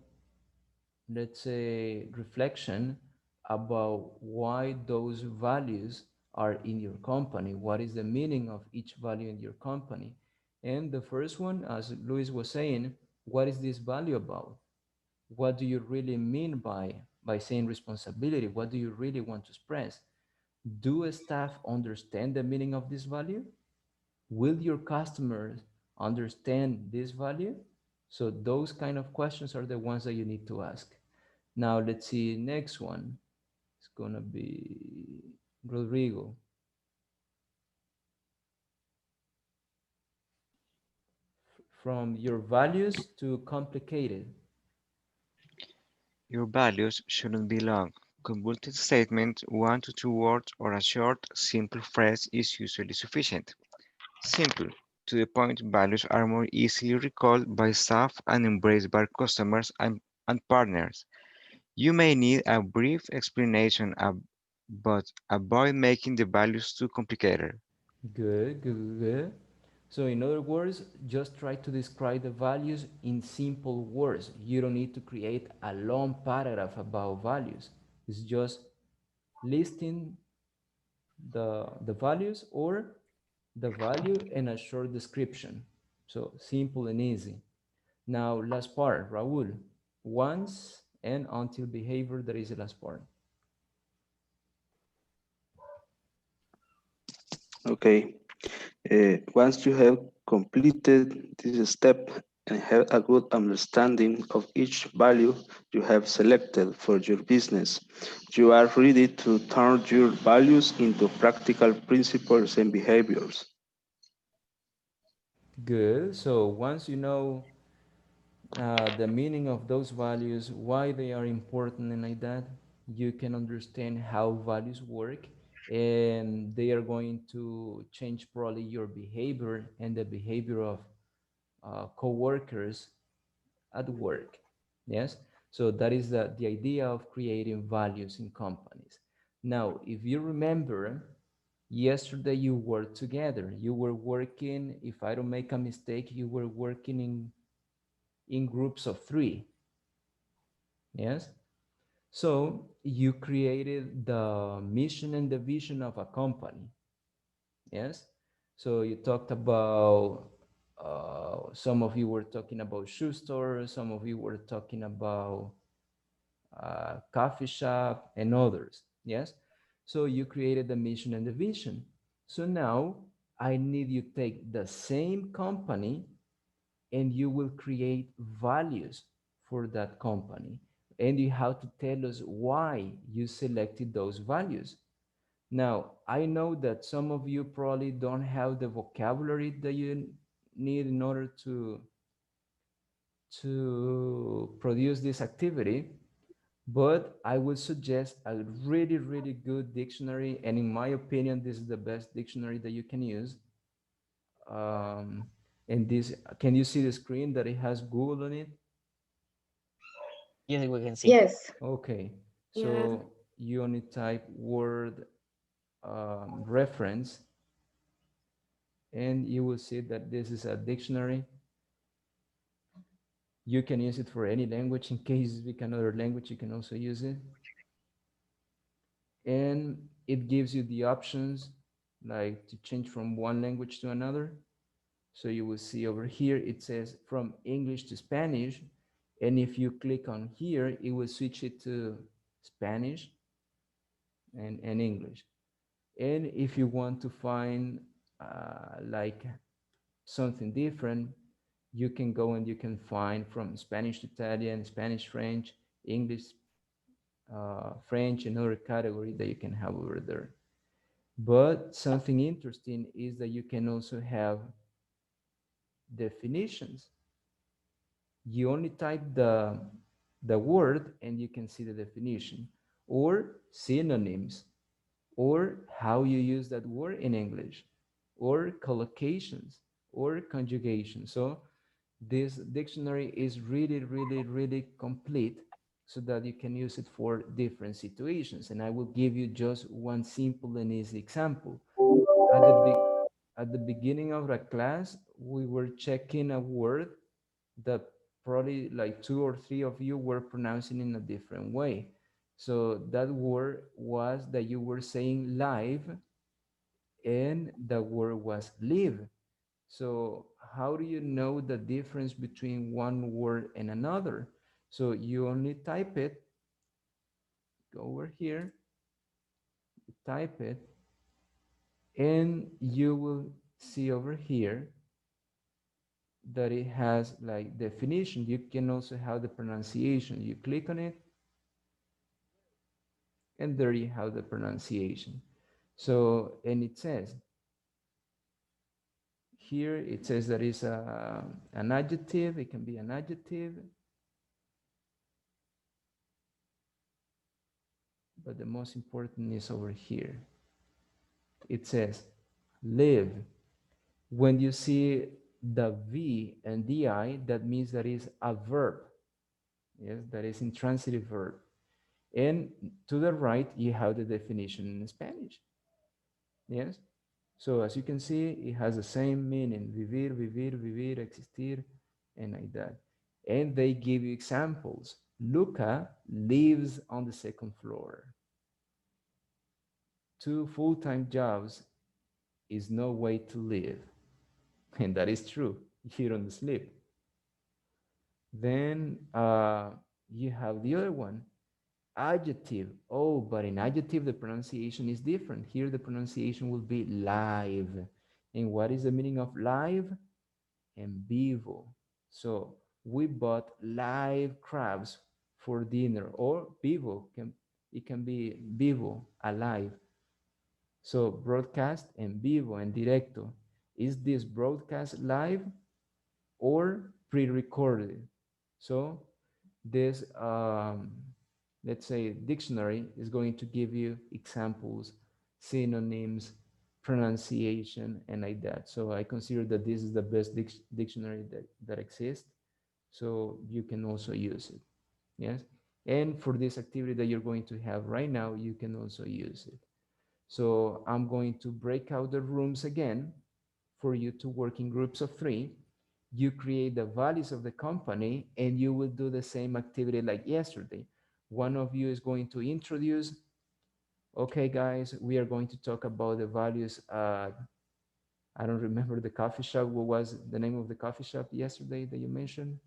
let's say, reflection about why those values are in your company. What is the meaning of each value in your company? And the first one, as Luis was saying, what is this value about? What do you really mean by saying responsibility? What do you really want to express? Do staff understand the meaning of this value? Will your customers understand this value? So those kind of questions are the ones that you need to ask. Now let's see, next one. It's gonna be Rodrigo. From your values to complicated. Your values shouldn't be long. Convoluted statement, 1 to 2 words, or a short, simple phrase is usually sufficient. Simple, to the point values are more easily recalled by staff and embraced by customers and partners. You may need a brief explanation, but avoid making the values too complicated. Good, good, good. So in other words, just try to describe the values in simple words. You don't need to create a long paragraph about values. It's just listing the values or the value and a short description. So simple and easy. Now, last part, Raul. Once and until behavior, that is the last part. Okay. Once you have completed this step and have a good understanding of each value you have selected for your business, you are ready to turn your values into practical principles and behaviors. Good. So once you know the meaning of those values, why they are important and like that, you can understand how values work, and they are going to change probably your behavior and the behavior of co-workers at work. Yes. So that is the idea of creating values in companies. Now, if you remember, yesterday you worked together. You were working, if I don't make a mistake, you were working in groups of three. Yes. So you created the mission and the vision of a company. Yes. So you talked about, some of you were talking about shoe store, some of you were talking about coffee shop, and others. Yes. So you created the mission and the vision. So now I need you to take the same company and you will create values for that company. And you have to tell us why you selected those values. Now, I know that some of you probably don't have the vocabulary that you need in order to produce this activity, but I would suggest a really, really good dictionary. And in my opinion, this is the best dictionary that you can use. And this, can you see the screen that it has Google on it? Yes, we can see. Yes. Okay, Yeah. so you only type word reference, and you will see that this is a dictionary. You can use it for any language. In case you speak another language, you can also use it. And it gives you the options like to change from one language to another. So you will see over here, it says from English to Spanish. And if you click on here, it will switch it to Spanish and English. And if you want to find like something different, you can go and you can find from Spanish to Italian, Spanish, French, English, French, another category that you can have over there. But something interesting is that you can also have definitions. You only type the word and you can see the definition, or synonyms, or how you use that word in English, or collocations, or conjugation. So this dictionary is really, really, really complete so that you can use it for different situations. And I will give you just one simple and easy example. At at the beginning of the class, we were checking a word that probably like two or three of you were pronouncing in a different way. So that word was that you were saying live, and the word was live. So how do you know the difference between one word and another? So you only type it, go over here, type it, and you will see over here that it has like definition. You can also have the pronunciation. You click on it, and there you have the pronunciation. So, and it says, here it says that is an adjective. It can be an adjective, but the most important is over here. It says live. When you see the V and DI, that means that is a verb. Yes, that is intransitive verb. And to the right, you have the definition in Spanish. Yes. So as you can see, it has the same meaning, vivir, vivir, vivir, existir, and like that. And they give you examples. Luca lives on the second floor. 2 full-time jobs is no way to live. And that is true. You don't sleep. Then you have the other one, adjective. Oh, but in adjective, the pronunciation is different. Here, the pronunciation will be live. And what is the meaning of live? En vivo. So we bought live crabs for dinner, or vivo. It can be vivo, alive. So broadcast en vivo, en directo. Is this broadcast live or pre-recorded? So this, let's say, dictionary is going to give you examples, synonyms, pronunciation, and like that. So I consider that this is the best dictionary that exists. So you can also use it. Yes. And for this activity that you're going to have right now, you can also use it. So I'm going to break out the rooms again for you to work in groups of 3. You create the values of the company and you will do the same activity like yesterday. One of you is going to introduce, okay, guys, we are going to talk about the values. I don't remember the coffee shop. What was the name of the coffee shop yesterday that you mentioned?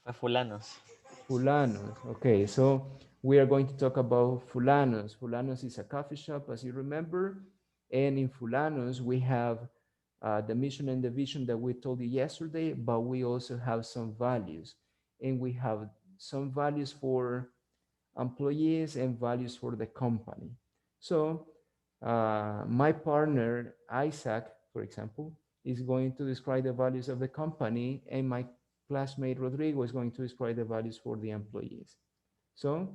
Café Fulanos. Fulanos. Okay, so we are going to talk about Fulanos. Fulanos is a coffee shop, as you remember. And in Fulanos, we have the mission and the vision that we told you yesterday, but we also have some values. And we have some values for employees and values for the company. So my partner, Isaac, for example, is going to describe the values of the company, and my classmate Rodrigo is going to describe the values for the employees. So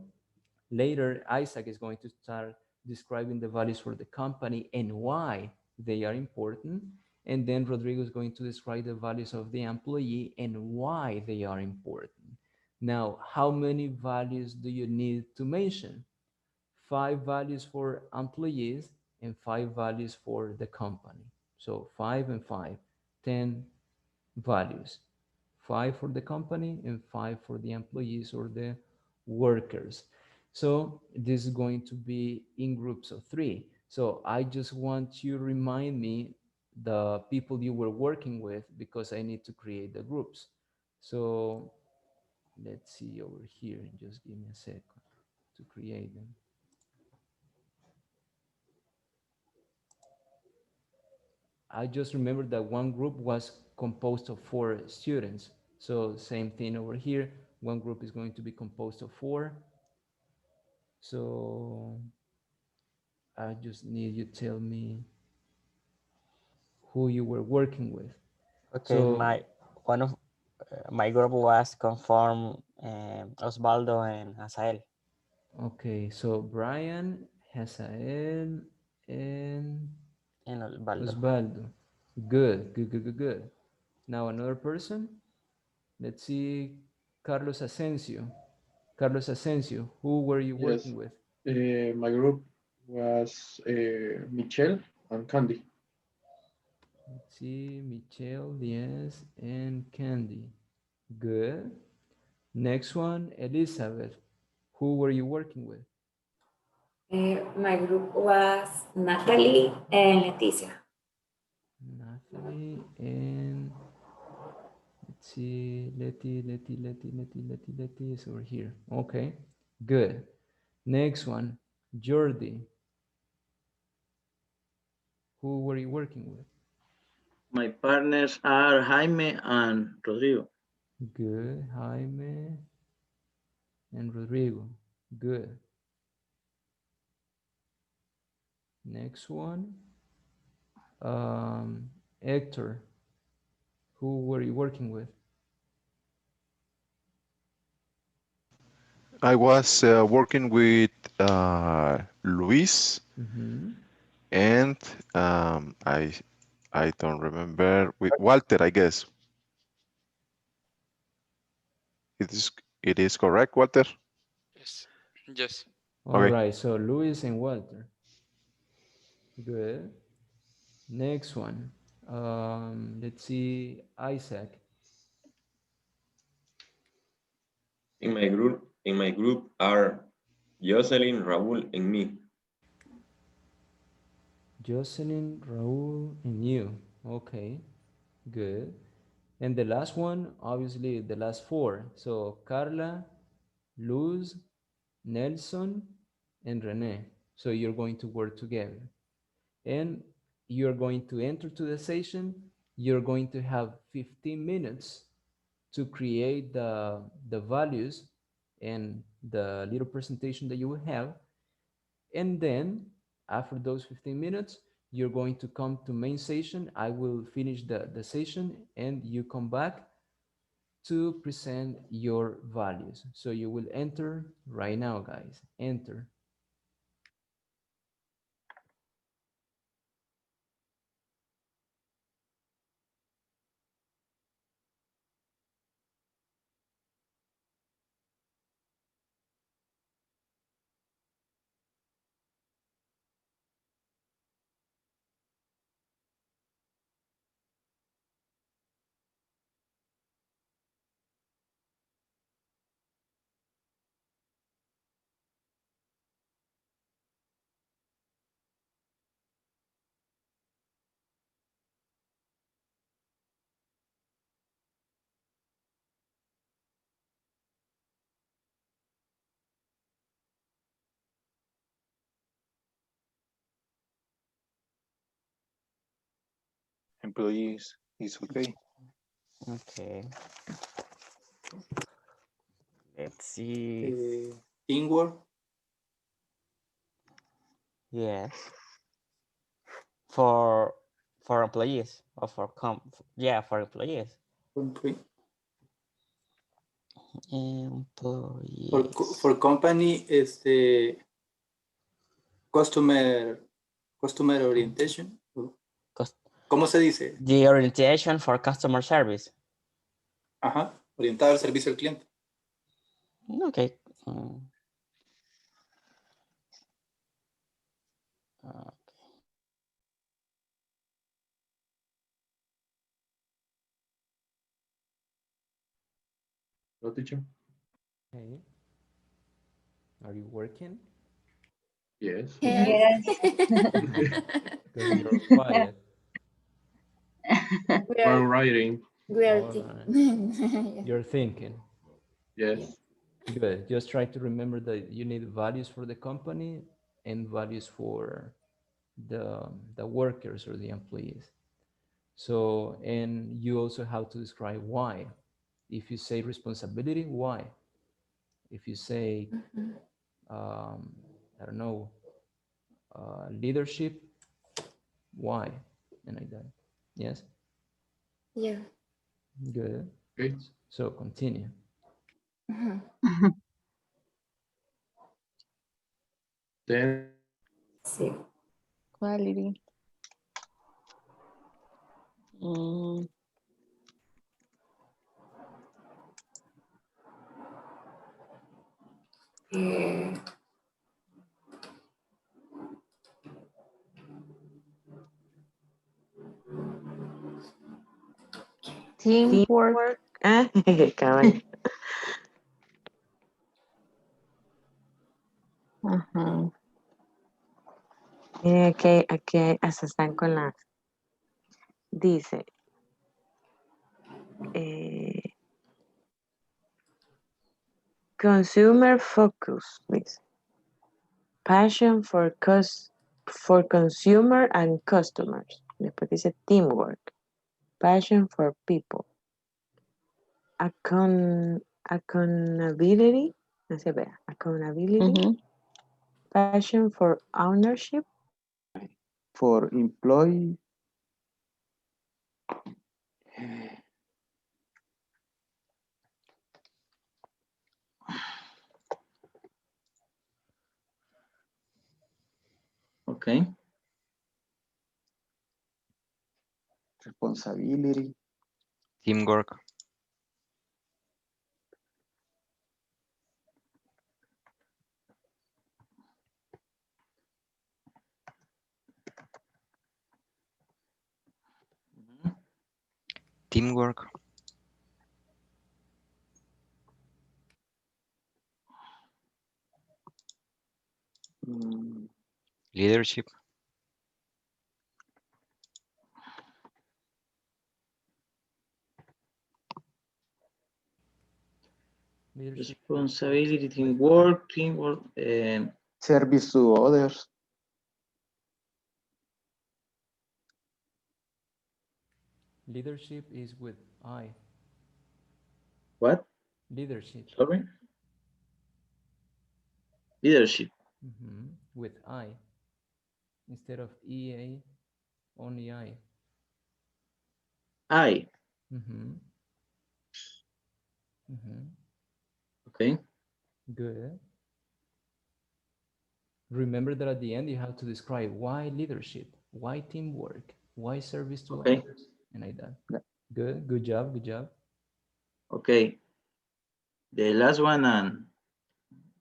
later, Isaac is going to start describing the values for the company and why they are important. And then Rodrigo is going to describe the values of the employee and why they are important. Now, how many values do you need to mention? 5 values for employees and 5 values for the company. So 5 and 5, 10 values. 5 for the company and 5 for the employees or the workers. So this is going to be in groups of 3. So I just want you to remind me the people you were working with because I need to create the groups. So let's see over here. Just give me a second to create them. I just remember that one group was composed of 4 students. So same thing over here. One group is going to be composed of 4. So I just need you to tell me who you were working with. Okay, So one of my group was conform Osvaldo and Asael. okay, so Brian, Hazael, and Osvaldo. Osvaldo. Good, good, good, good, good. Now another person. Let's see, Carlos Asensio. Carlos Asensio, who were you Yes. working with? My group was Michelle and Candy. Let's see, Michelle, yes, and Candy. Good. Next one, Elizabeth. Who were you working with? My group was Natalie and Leticia. Natalie and let's see, Letty is over here. Okay, good. Next one, Jordi. Who were you working with? My partners are Jaime and Rodrigo. Good, Jaime and Rodrigo. Good. Next one, Hector. Who were you working with? I was working with Luis Mm-hmm. and I don't remember with Walter, I guess. It is correct, Walter? Yes. Yes. All Okay. right, so Luis and Walter. Good. Next one. Let's see, Isaac. In my group are Jocelyn, Raúl, and me. Jocelyn, Raul, and you. Okay, good. And the last one, obviously, the last four. So Carla, Luz, Nelson, and Rene. So you're going to work together. And you're going to enter to the session. You're going to have 15 minutes to create the values and the little presentation that you will have. And then after those 15 minutes, you're going to come to main session. I will finish the session and you come back to present your values. So you will enter right now, guys. Enter. Employees is okay. Okay. Let's see. Teamwork. Yes. For employees or for yeah, for employees. Okay. Employees. For company is the customer orientation. ¿Cómo se dice? The orientation for customer service. Ajá, orientado al servicio al cliente. Okay. No, teacher? Okay. Are you working? Yes. Yes. Because you're quiet. I'm writing. All right. You're thinking. Yes. Good. Just try to remember that you need values for the company and values for the workers or the employees. So, and you also have to describe why. If you say responsibility, why? If you say, I don't know, leadership, why? And like that. Yes? Yeah. Good. Okay. So continue. Then Sí. Quality. Mm, Eh, Teamwork. teamwork. Ah, cabal. Ajá. Miren, aquí hasta están con las. Dice, eh, consumer focus, dice. Passion for consumer and customers. Después dice teamwork. Passion for people. Accountability. No se vea. Accountability. Ujú. Passion for ownership. For employee, Okay. responsibility, Teamwork. Teamwork, Mm, leadership, Leadership. Responsibility, teamwork, and Service to others. Leadership is with I. what? Leadership. Sorry? Leadership. With I. Instead of EA, only I. I. Mm-hmm. Mm-hmm. Okay. Good. Remember that at the end you have to describe why leadership, why teamwork, why service to Okay. others, and like that. Good. Good job. Good job. Okay. The last one, and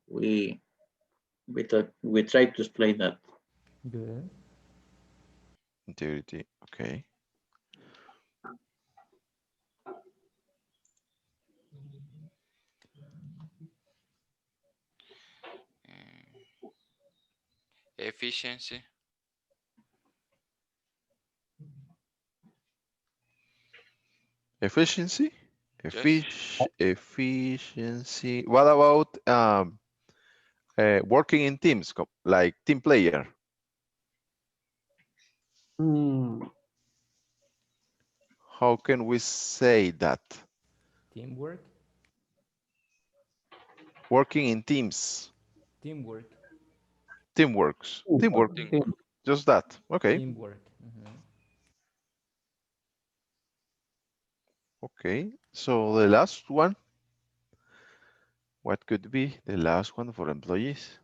we try to explain that. Good. Integrity. Okay. Efficiency. Efficiency. Yes. Efficiency. What about working in teams, like team player? Hmm, How can we say that? Teamwork. Working in teams. Teamwork. Teamworks. Teamwork. Teamwork. Just that. Okay. Teamwork. Okay. So the last one. What could be the last one for employees?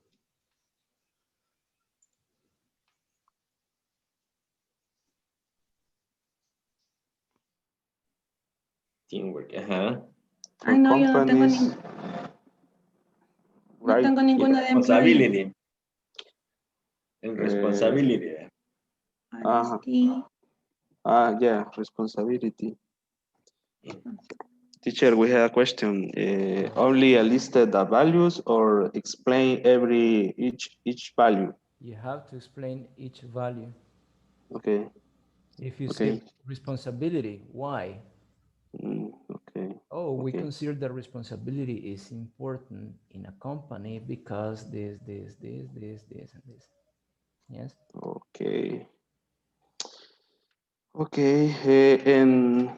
Teamwork. Uh-huh. Ay, For no, yo no tengo, companies, no right? tengo Y ninguna de employee. responsibility. En Uh, responsibility. Honesty. yeah, responsibility. Teacher, we have a question. Only a listed the values or explain each value? You have to explain each value. Okay. If you say Okay. responsibility, why? Okay. Oh, we Okay. consider that responsibility is important in a company because this, and this. Yes. Okay. Okay. And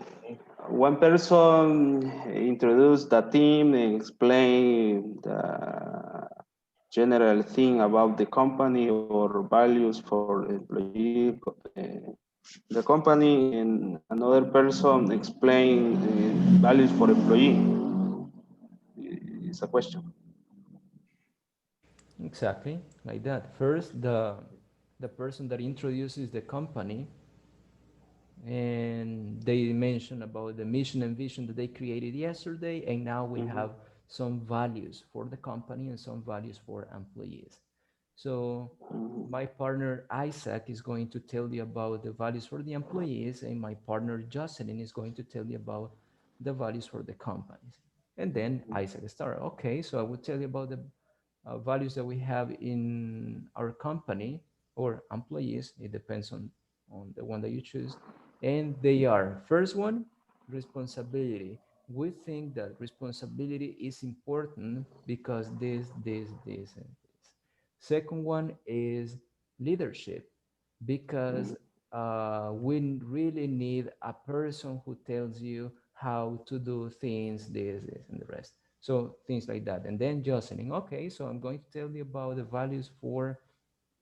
one person introduce the team and explain the general thing about the company or values for employee, the company, and another person explain values for employee. It's a question. Exactly, like that. First, the person that introduces the company, and they mention about the mission and vision that they created yesterday, and now we have some values for the company and some values for employees. So my partner Isaac is going to tell you about the values for the employees, and my partner Jocelyn is going to tell you about the values for the companies. And then Isaac started. Okay, so I will tell you about the values that we have in our company or employees. It depends on the one that you choose. And they are, first one, responsibility. We think that responsibility is important because this, and this. Second one is leadership, because we really need a person who tells you how to do things, this, and the rest. So things like that. And then Jocelyn, okay, so I'm going to tell you about the values for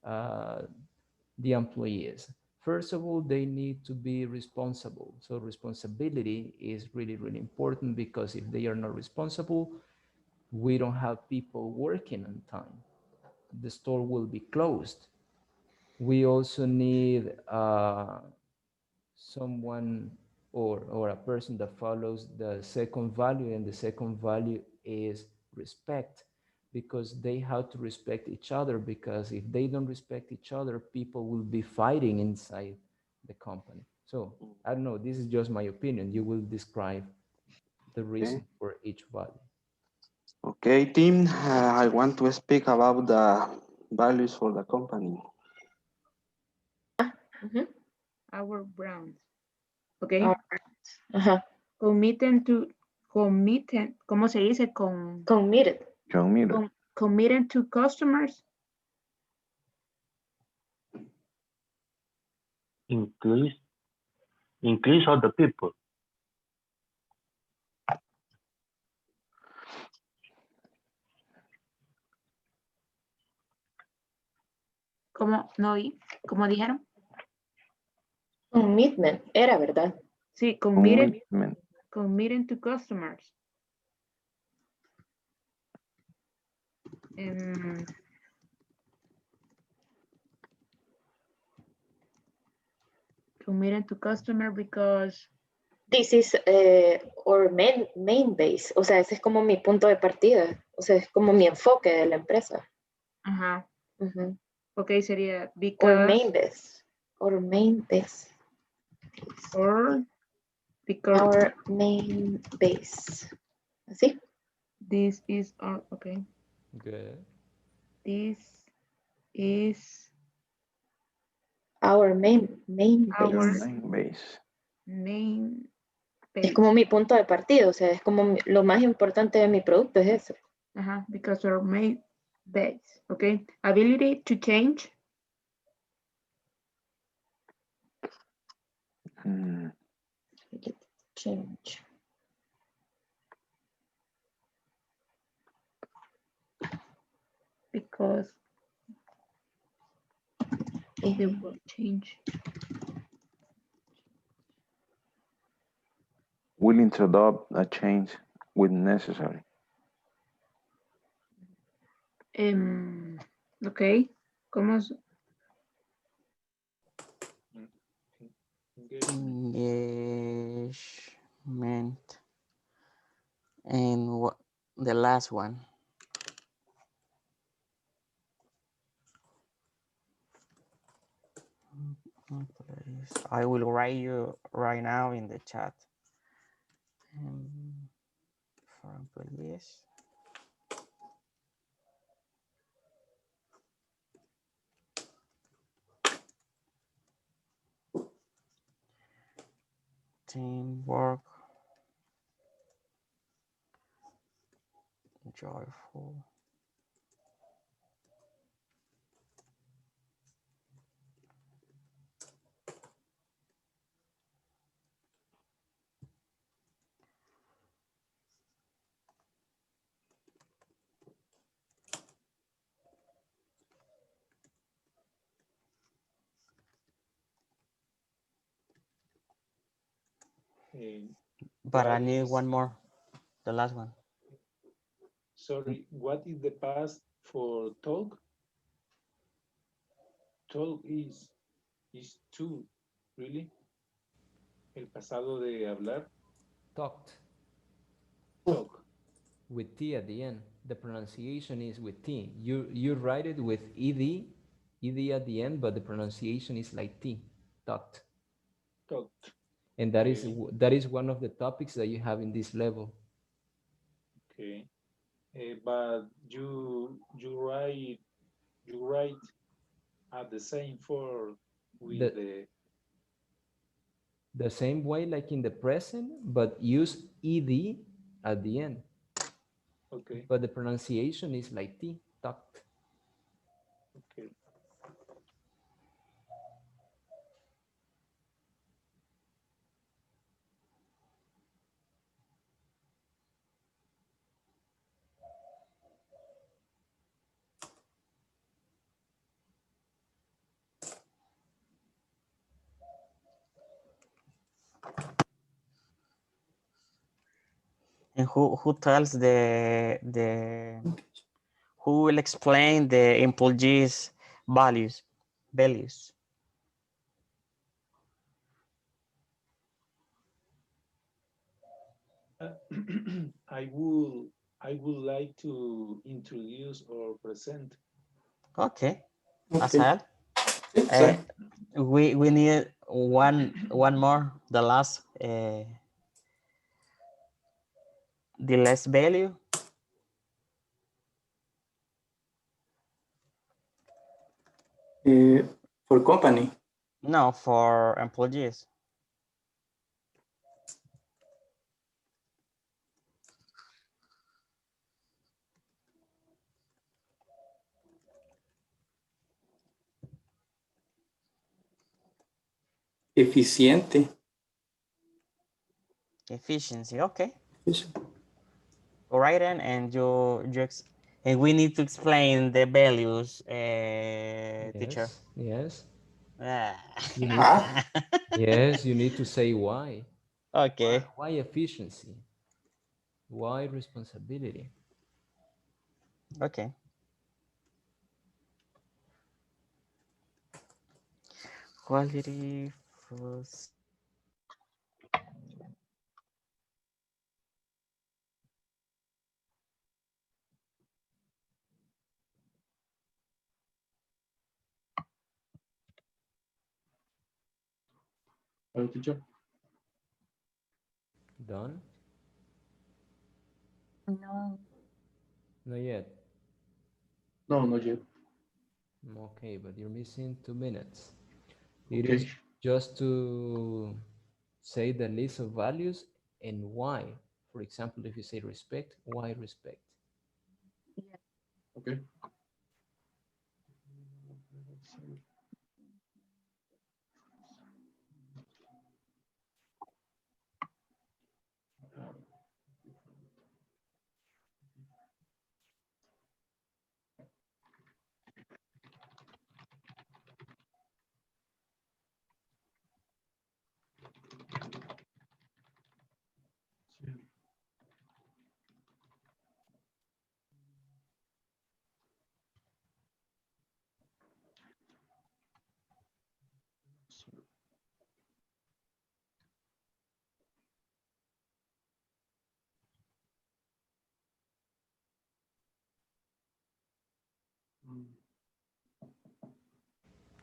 uh, the employees. First of all, they need to be responsible. So responsibility is really, really important because if they are not responsible, we don't have people working on time. The store will be closed. We also need someone or a person that follows the second value, and the second value is respect, because they have to respect each other, because if they don't respect each other, people will be fighting inside the company. So I don't know, this is just my opinion. You will describe the reason for each value. Okay, Tim, I want to speak about the values for the company. Our brands. Okay. Ajá. Committed, ¿cómo se dice? Committed. Committed to customers. Increase of the people. ¿Cómo? No oí. ¿Cómo dijeron? Commitment, era verdad. Sí, committed to customers. Committed to customer because this is our main base. O sea, ese es como mi punto de partida. O sea, es como mi enfoque de la empresa. Ajá. Ok, sería Or because main base. Or main base. Or because our main base. ¿Así? This is our, okay. Good. This is our main base. Main Es como mi punto de partida, o sea, es como lo más importante de mi producto es eso. Ajá, because our main base, okay. Ability to change. Change. Because they will change. Willing to adopt a change when necessary. Okay. ¿Cómo? Engagement. And what the last one? I will write you right now in the chat. For employees. Teamwork. Joyful. But I need one more, the last one. Sorry, what is the past for talk? Talk is to, really? El pasado de hablar. Talked. Talk. With T at the end. The pronunciation is with T. You write it with ed at the end, but the pronunciation is like T. Talked. Talked. And that is one of the topics that you have in this level. Okay. But you write at the same for with the same way like in the present, but use ed at the end. Okay. But the pronunciation is like T, talked. Okay. And who tells who will explain the employees' values? I would like to introduce or present. Okay. Asal, we need one more, the last, the last value. For company. No, for employees. Eficiente. Efficiency, okay. All right, then, and and we need to explain the values, teacher. Yes. Ah. You need to, yes, you need to say why. Okay. Why efficiency? Why responsibility? Okay. Quality first. Hello, teacher. Done? No. Not yet. No, not yet. Okay, but you're missing 2 minutes. It Okay. is just to say the list of values and why. For example, if you say respect, why respect? Okay.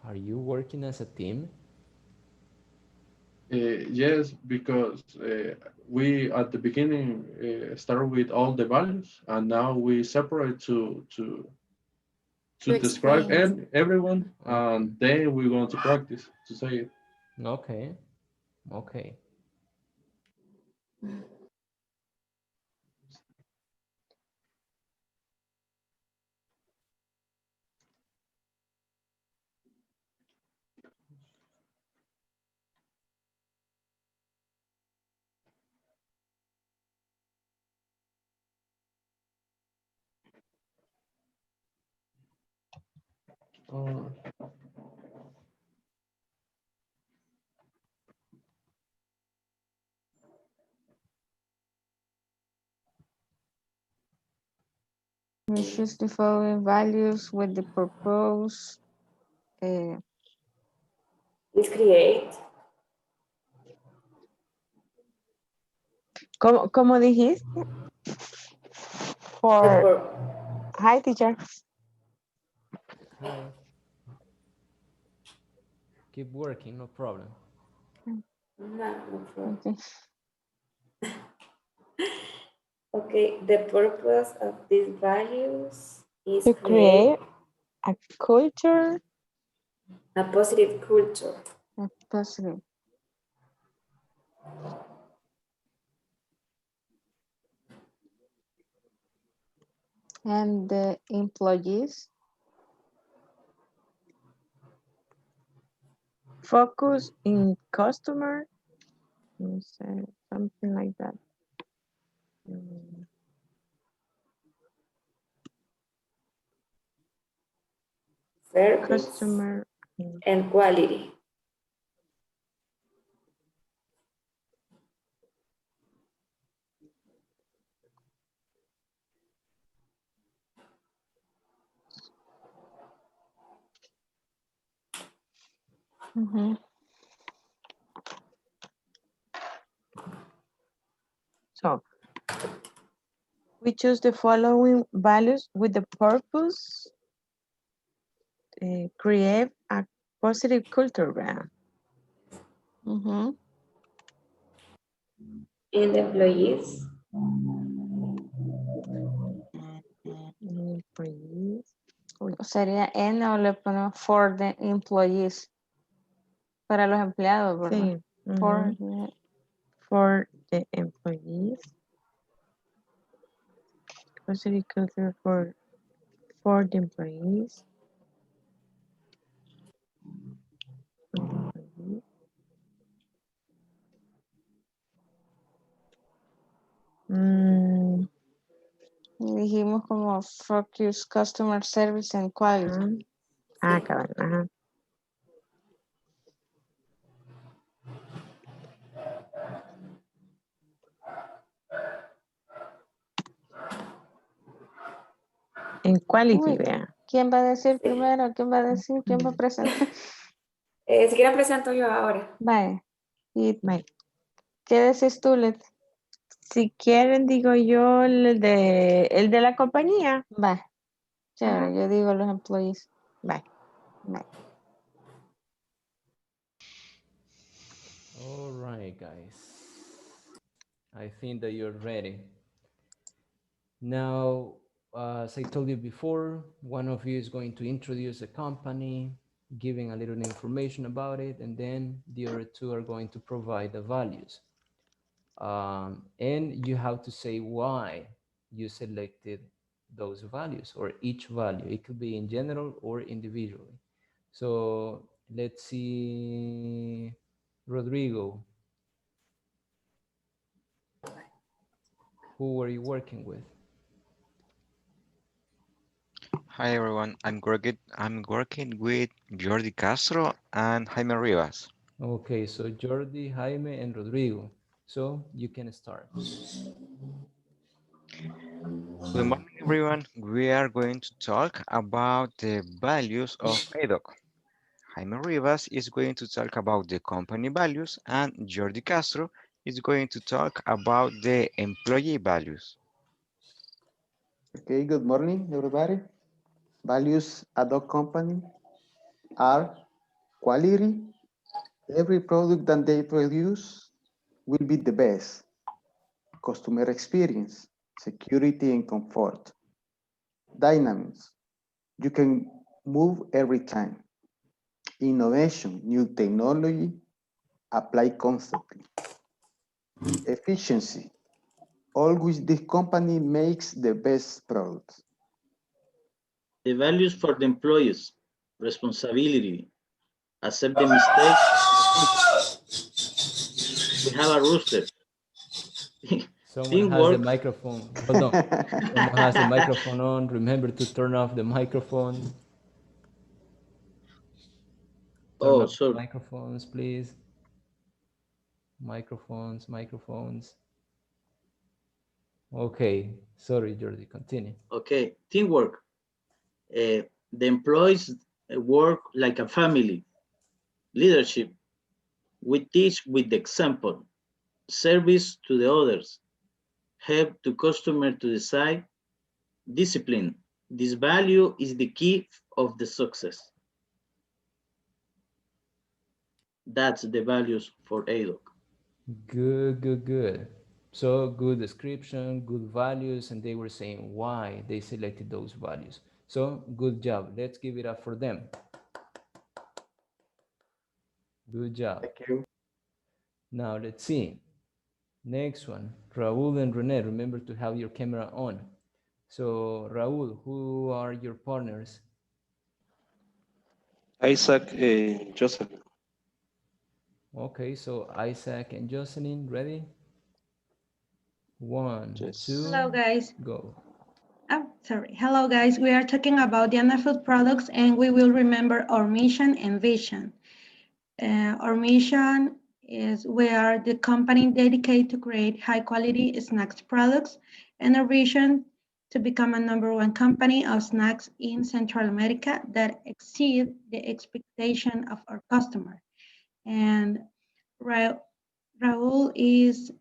Are you working as a team? Yes, because we at the beginning start with all the values, and now we separate to describe explain. everyone, and then we're going to practice to say it. Okay. Okay. We choose the following values with the purpose. Please create. ¿Cómo dijiste? Hi, teacher. Hi. Keep working, no problem. No problem. Okay. Okay, the purpose of these values is To create a culture. a positive culture. A positive. And the employees Focus in customer. Something like that. Service Customer and quality. Mm-hmm. So we choose the following values with the purpose, create a positive culture brand. And employees. Employees. Sería N o le ponemos for the employees. Para los empleados, ¿verdad? Sí. For the employees. Grocery culture for the employees. Mm, Dijimos como focus customer service and quality. cabal, ajá. En quality, Uy, vea. ¿quién va a decir primero? ¿Quién va a decir? ¿Quién va a presentar? Si quieren presento yo ahora. Vaya. ¿Y Vaya. qué decís tú, Leti? Si quieren, digo yo el de la compañía. Va. Chévere, Ajá. yo digo los employees. Bye. Bye. All right, guys. I think that you're ready. Now, as I told you before, one of you is going to introduce the company, giving a little information about it, and then the other two are going to provide the values. And you have to say why you selected those values or each value. It could be in general or individually. So let's see, Rodrigo, who were you working with? Hi everyone, I'm working with Jordi Castro and Jaime Rivas. Okay, so Jordi, Jaime, and Rodrigo. So you can start. Good morning everyone. We are going to talk about the values of ADOC. Jaime Rivas is going to talk about the company values and Jordi Castro is going to talk about the employee values. Okay, good morning, everybody. Values at our company are quality. Every product that they produce will be the best. Customer experience, security and comfort. Dynamics, you can move every time. Innovation, new technology, apply constantly. Efficiency, always this company makes the best products. The values for the employees, responsibility, accept the mistakes. We have a rooster. Someone has the Teamwork. microphone. Hold on. Someone has the microphone on. Remember to turn off the microphone. Turn off the Sorry. microphones, please. Microphones. Okay. Sorry, Jordi. Continue. Okay, teamwork. The employees work like a family. Leadership. We teach with the example. Service to the others. Help to customer to decide. Discipline. This value is the key of the success. That's the values for ADOC. Good. So good description, good values, and they were saying why they selected those values. So good job. Let's give it up for them. Good job. Thank you. Now let's see. Next one, Raul and Rene. Remember to have your camera on. So Raul, who are your partners? Isaac and Joseph. Okay, so Isaac and Jocelyn, ready? One, Yes. two, Hello, guys. go. Oh, sorry. Hello, guys. We are talking about the food products, and we will remember our mission and vision. Our mission is we are the company dedicated to create high-quality snacks products, and our vision to become a #1 company of snacks in Central America that exceed the expectation of our customer. And Raul is,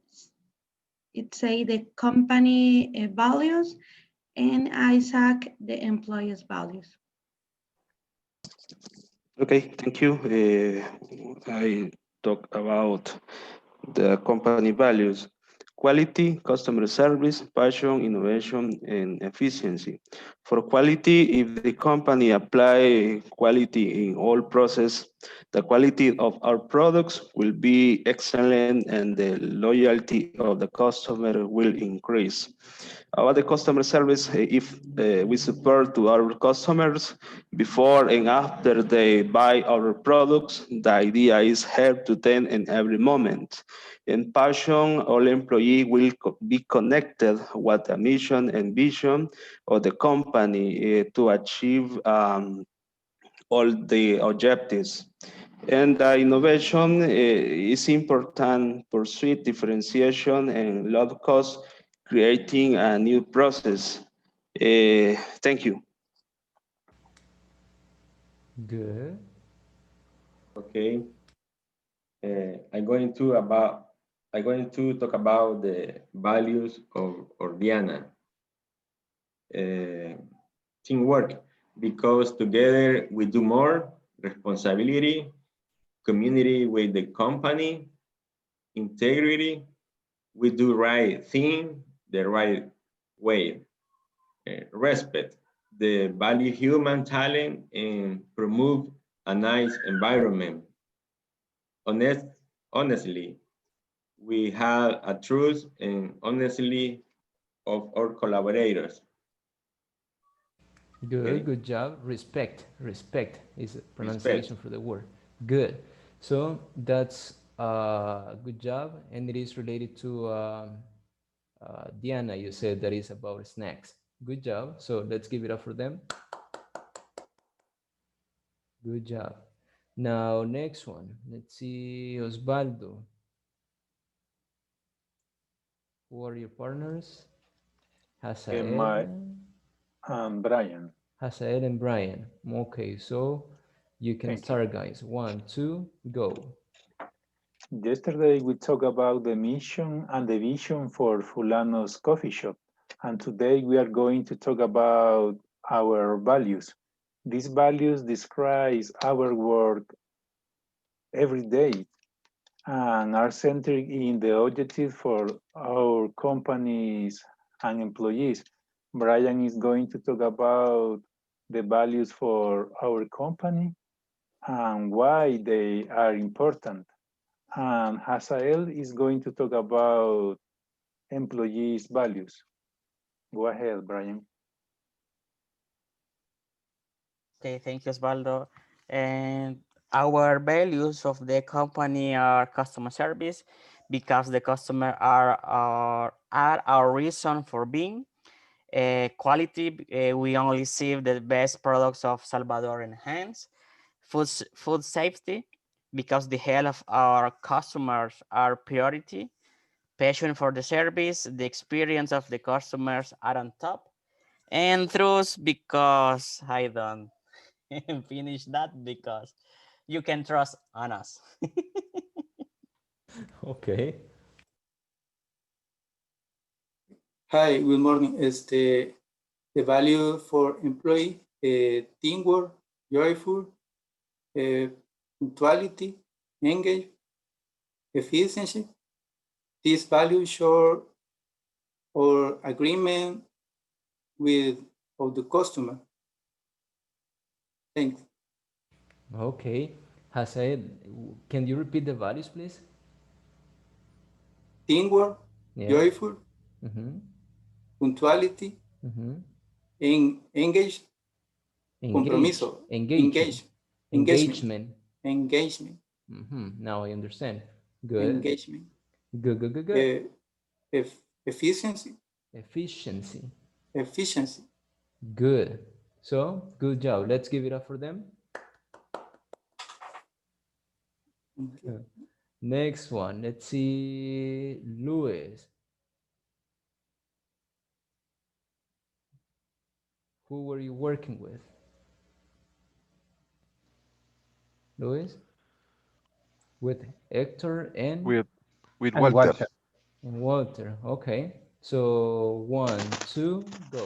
the company values, and Isaac, the employees' values. Okay, thank you. talk about the company values: quality, customer service, passion, innovation, and efficiency. For quality, if the company apply quality in all process, the quality of our products will be excellent and the loyalty of the customer will increase. About the customer service, if we support to our customers before and after they buy our products, the idea is help to them in every moment. In passion, all employees will be connected with the mission and vision of the company to achieve all the objectives. And innovation is important, pursue differentiation and low cost, creating a new process. Thank you. Good. Okay. I'm going to talk about the values of Ordiana. Teamwork, because together we do more, responsibility, community with the company, integrity, we do right thing the right way, respect, the value human talent and promote a nice environment. Honestly, we have a truth and honestly of our collaborators. Good, Okay, good job. Respect, respect is a respect. pronunciation for the word. Good. So that's a good job, and it is related to Diana. You said that is about snacks. Good job. So let's give it up for them. Good job. Now, next one. Let's see, Osvaldo. Who are your partners? My Hasael. Brian. Hasael and Brian. Okay, so you can Thank you. start, guys. 1, 2, go. Yesterday we talked about the mission and the vision for Fulano's coffee shop. And today we are going to talk about our values. These values describe our work every day and are centered in the objective for our companies and employees. Brian is going to talk about the values for our company and why they are important. And Hazael is going to talk about employees' values. Go ahead, Brian. Okay, thank you, Osvaldo. And our values of the company are customer service, because the customer are our reason for being. Quality, we only see the best products of Salvadoran hands. Food safety, because the health of our customers are priority. Passion for the service, the experience of the customers are on top. And trust, because I don't finish that, because you can trust on us. Okay. Hi, good morning. The value for employee, teamwork, joyful, punctuality, engage, efficiency. These values show our agreement with of the customer. Thanks. Okay. Hasael, can you repeat the values, please? Teamwork, Yeah. joyful, punctuality, engage, compromiso, engagement. Now I understand. Good. Engagement. Good, good, good, good. Efficiency. Efficiency. Efficiency. Good. So, good job. Let's give it up for them. Next one. Let's see. Luis. Who were you working with? Luis? With Hector and? With Walter. And Walter. Okay. So, 1, 2, go.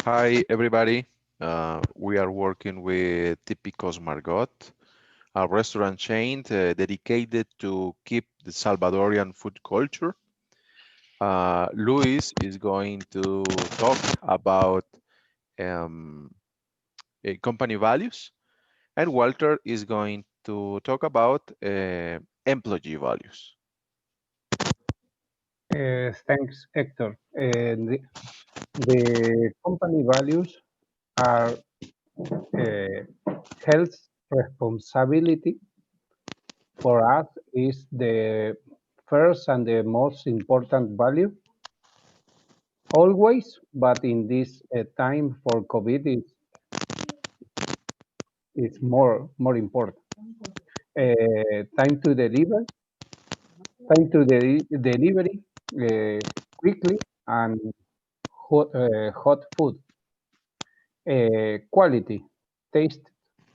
Hi, everybody. We are working with Típicos Margot, a restaurant chain dedicated to keep the Salvadorian food culture. Luis is going to talk about company values, and Walter is going to talk about employee values. Thanks, Hector. The company values are health responsibility. For us is the first and the most important value always, but in this time for COVID is more important. Time to deliver, delivery quickly and hot food. Quality, taste,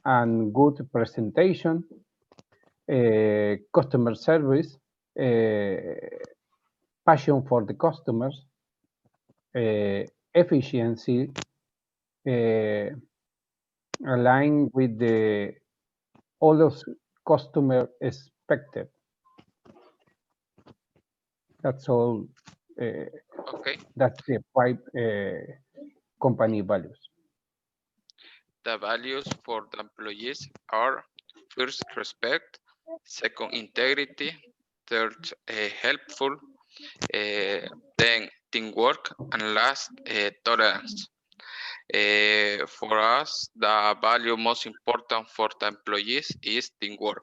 and good presentation. Customer service, passion for the customers, efficiency, align with the all those customer expected. That's all. Okay. That's the 5 company values. The values for the employees are first, respect, second, integrity, third, helpful, then teamwork, and last, tolerance. For us, the value most important for the employees is teamwork,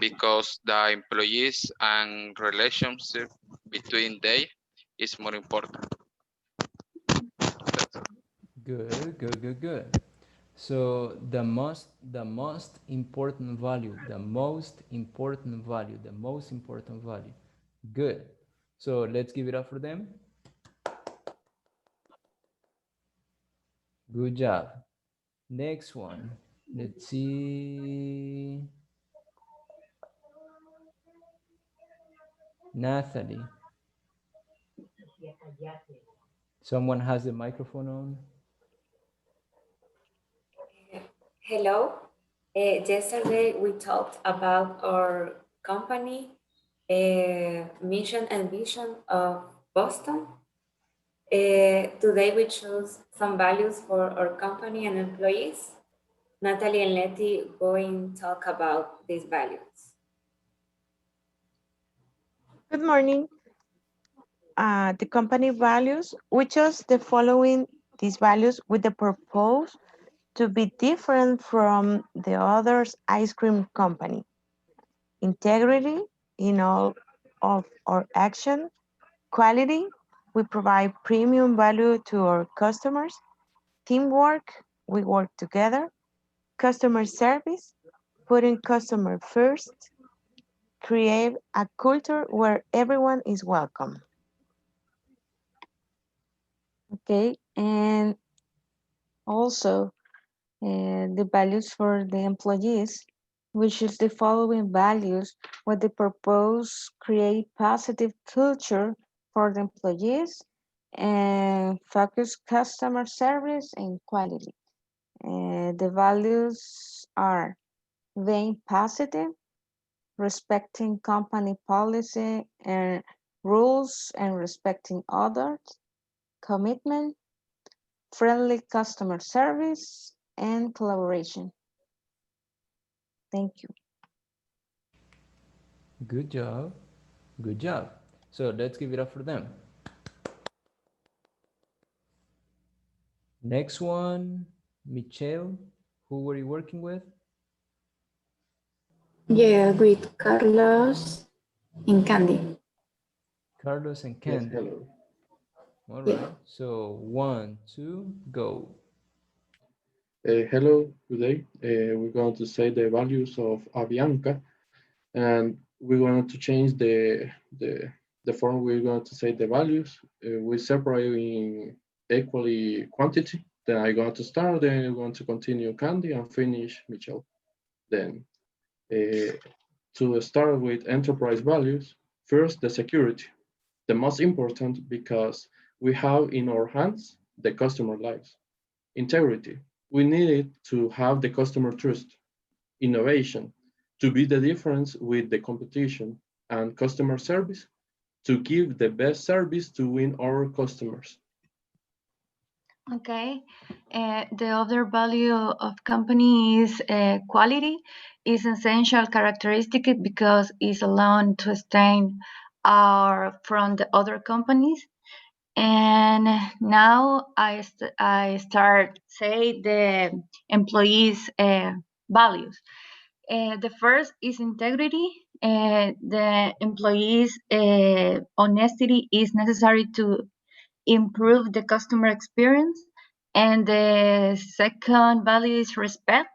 because the employees and relationship between they is more important. Good. So the most important value, the most important value. Good. So let's give it up for them. Good job. Next one. Let's see. Nathalie. Someone has the microphone on. Hello. Yesterday we talked about our company mission and vision of Boston. Today we choose some values for our company and employees. Natalie and Letty going to talk about these values. Good morning. The company values, we chose the following these values with the purpose to be different from the others ice cream company. Integrity in all of our action. Quality, we provide premium value to our customers. Teamwork, we work together. Customer service, putting customer first. Create a culture where everyone is welcome. Okay, and also the values for the employees, which is the following values with the purpose create positive culture for the employees and focus customer service and quality. The values are being positive, respecting company policy and rules and respecting others, commitment, friendly customer service, and collaboration. Thank you. Good job. So let's give it up for them. Next one, Michelle. Who were you working with? Yeah, with Carlos and Candy. Carlos and Candy. Yes, hello. All right. So 1, 2, go. Hello, good day. We're going to say the values of Avianca, and we're going to change the form we're going to say the values. We separate in equally quantity. Then I'm going to start, then I'm going to continue Candy and finish Michelle. Then to start with enterprise values, first the security, the most important because we have in our hands the customer lives. Integrity, we need to have the customer trust. Innovation, to be the difference with the competition, and customer service, to give the best service to win our customers. Okay. The other value of company is quality. Is essential characteristic because it's allowed to stand from the other companies. And now I start say the employees' values. The first is integrity. The employees' honesty is necessary to improve the customer experience. And the second value is respect.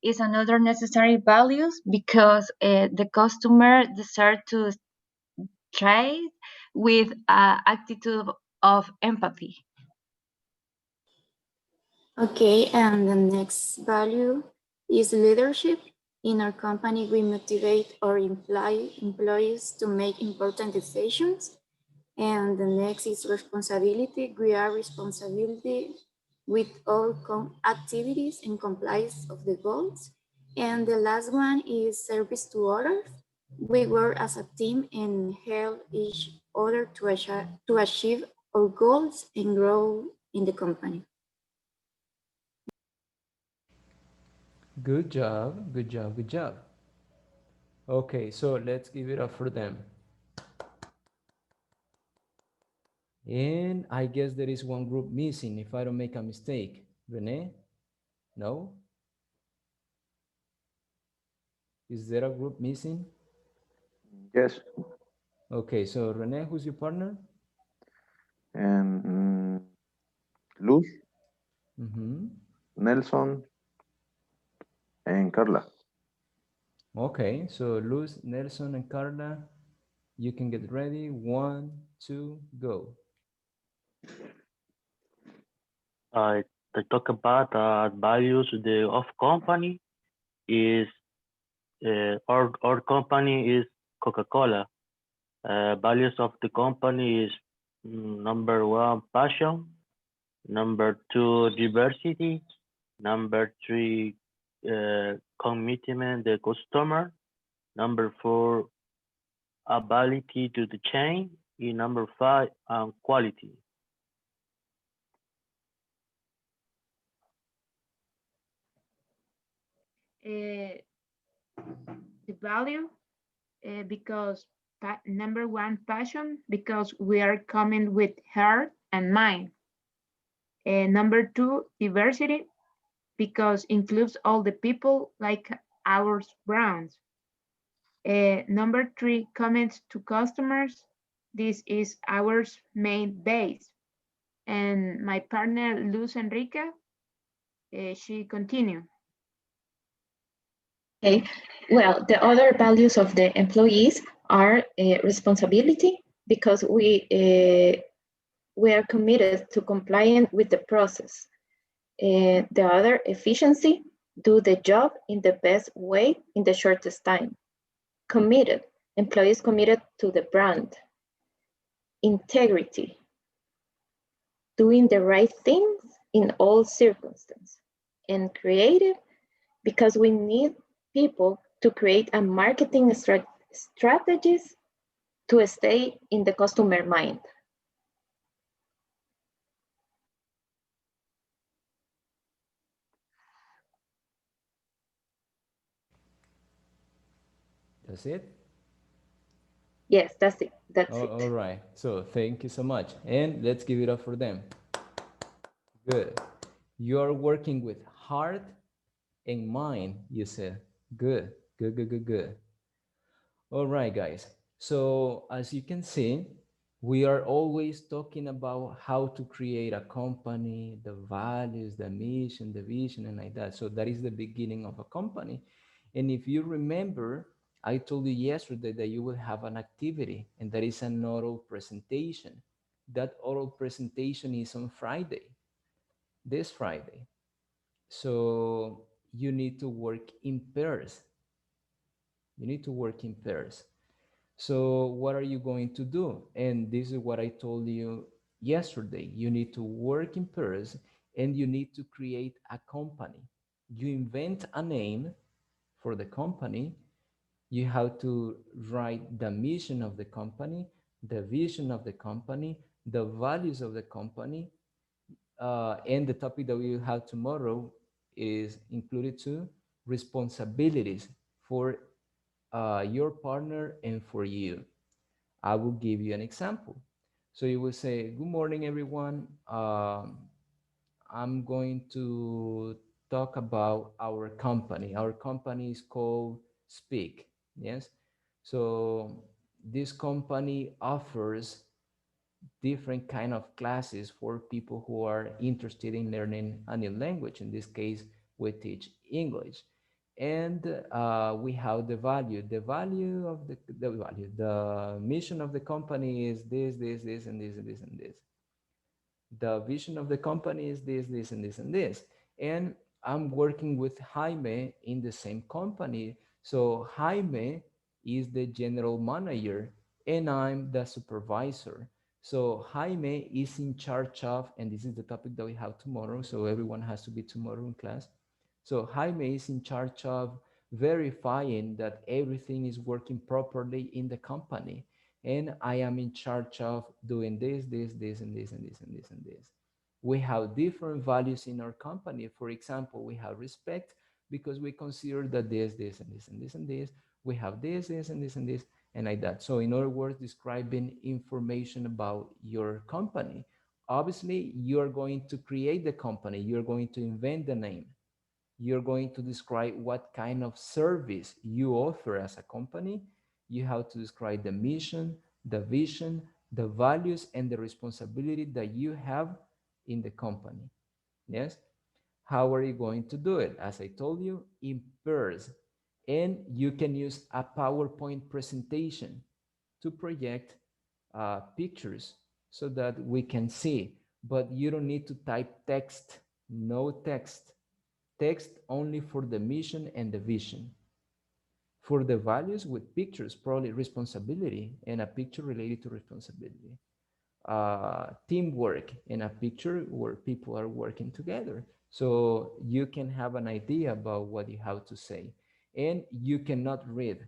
Is another necessary values because the customer deserves to trade with attitude of empathy. Okay, and the next value is leadership. In our company, we motivate our employees to make important decisions. And the next is responsibility. We are responsibility with all activities and compliance of the goals. And the last one is service to others. We work as a team and help each other to achieve our goals and grow in the company. Good job, good job, good job. Okay, so let's give it up for them. And I guess there is one group missing if I don't make a mistake. Rene? No? Is there a group missing? Yes. Okay, so Rene, who's your partner? Luz, Mm-hmm. Nelson, and Carla. Okay, so Luz, Nelson, and Carla, you can get ready. 1, 2, go. I talk about values of company is our company is Coca-Cola. Values of the company is number 1, passion. Number 2, diversity. Number 3, commitment the customer. Number 4, ability to the chain. And number 5, quality. The value because number 1, passion, because we are coming with heart and mind. Number 2, diversity, because includes all the people like our brands. Number 3, comments to customers. This is our main base. And my partner, Luz Enrique, she continued. Okay, well, the other values of the employees are responsibility because we are committed to complying with the process. The other, efficiency, do the job in the best way in the shortest time. Committed, employees committed to the brand. Integrity, doing the right things in all circumstances. And creative, because we need people to create a marketing strategies to stay in the customer mind. That's it? Yes, that's it. That's it. All right. So thank you so much. And let's give it up for them. Good. You're working with heart and mind, you said. Good, good, good, good, good. All right, guys. So as you can see, we are always talking about how to create a company, the values, the mission, the vision, and like that. So that is the beginning of a company. And if you remember, I told you yesterday that you will have an activity, and that is an oral presentation. That oral presentation is on Friday, this Friday. So you need to work in pairs. You need to work in pairs. So what are you going to do? And this is what I told you yesterday. You need to work in pairs and you need to create a company. You invent a name for the company, You have to write the mission of the company, the vision of the company, the values of the company, and the topic that we will have tomorrow is included too, responsibilities for your partner and for you. I will give you an example. So you will say, good morning, everyone. I'm going to talk about our company. Our company is called Speak. Yes. So this company offers different kind of classes for people who are interested in learning a new language. In this case, we teach English. And we have the value of the mission of the company is this, and this, and this, and this. The vision of the company is this, and this, and this. And I'm working with Jaime in the same company. So Jaime is the general manager and I'm the supervisor. So Jaime is in charge of, and this is the topic that we have tomorrow, so everyone has to be tomorrow in class. So Jaime is in charge of verifying that everything is working properly in the company. And I am in charge of doing this, and this, and this, and this, and this. We have different values in our company. For example, we have respect because we consider that this, and this, and this, and this. We have this, and this, and this, and like that. So in other words, describing information about your company. Obviously, you're going to create the company. You're going to invent the name. You're going to describe what kind of service you offer as a company. You have to describe the mission, the vision, the values, and the responsibility that you have in the company. Yes? How are you going to do it? As I told you, in pairs. And you can use a PowerPoint presentation to project pictures so that we can see. But you don't need to type text, no text. Text only for the mission and the vision. For the values with pictures, probably responsibility and a picture related to responsibility. Teamwork in a picture where people are working together. So you can have an idea about what you have to say. And you cannot read.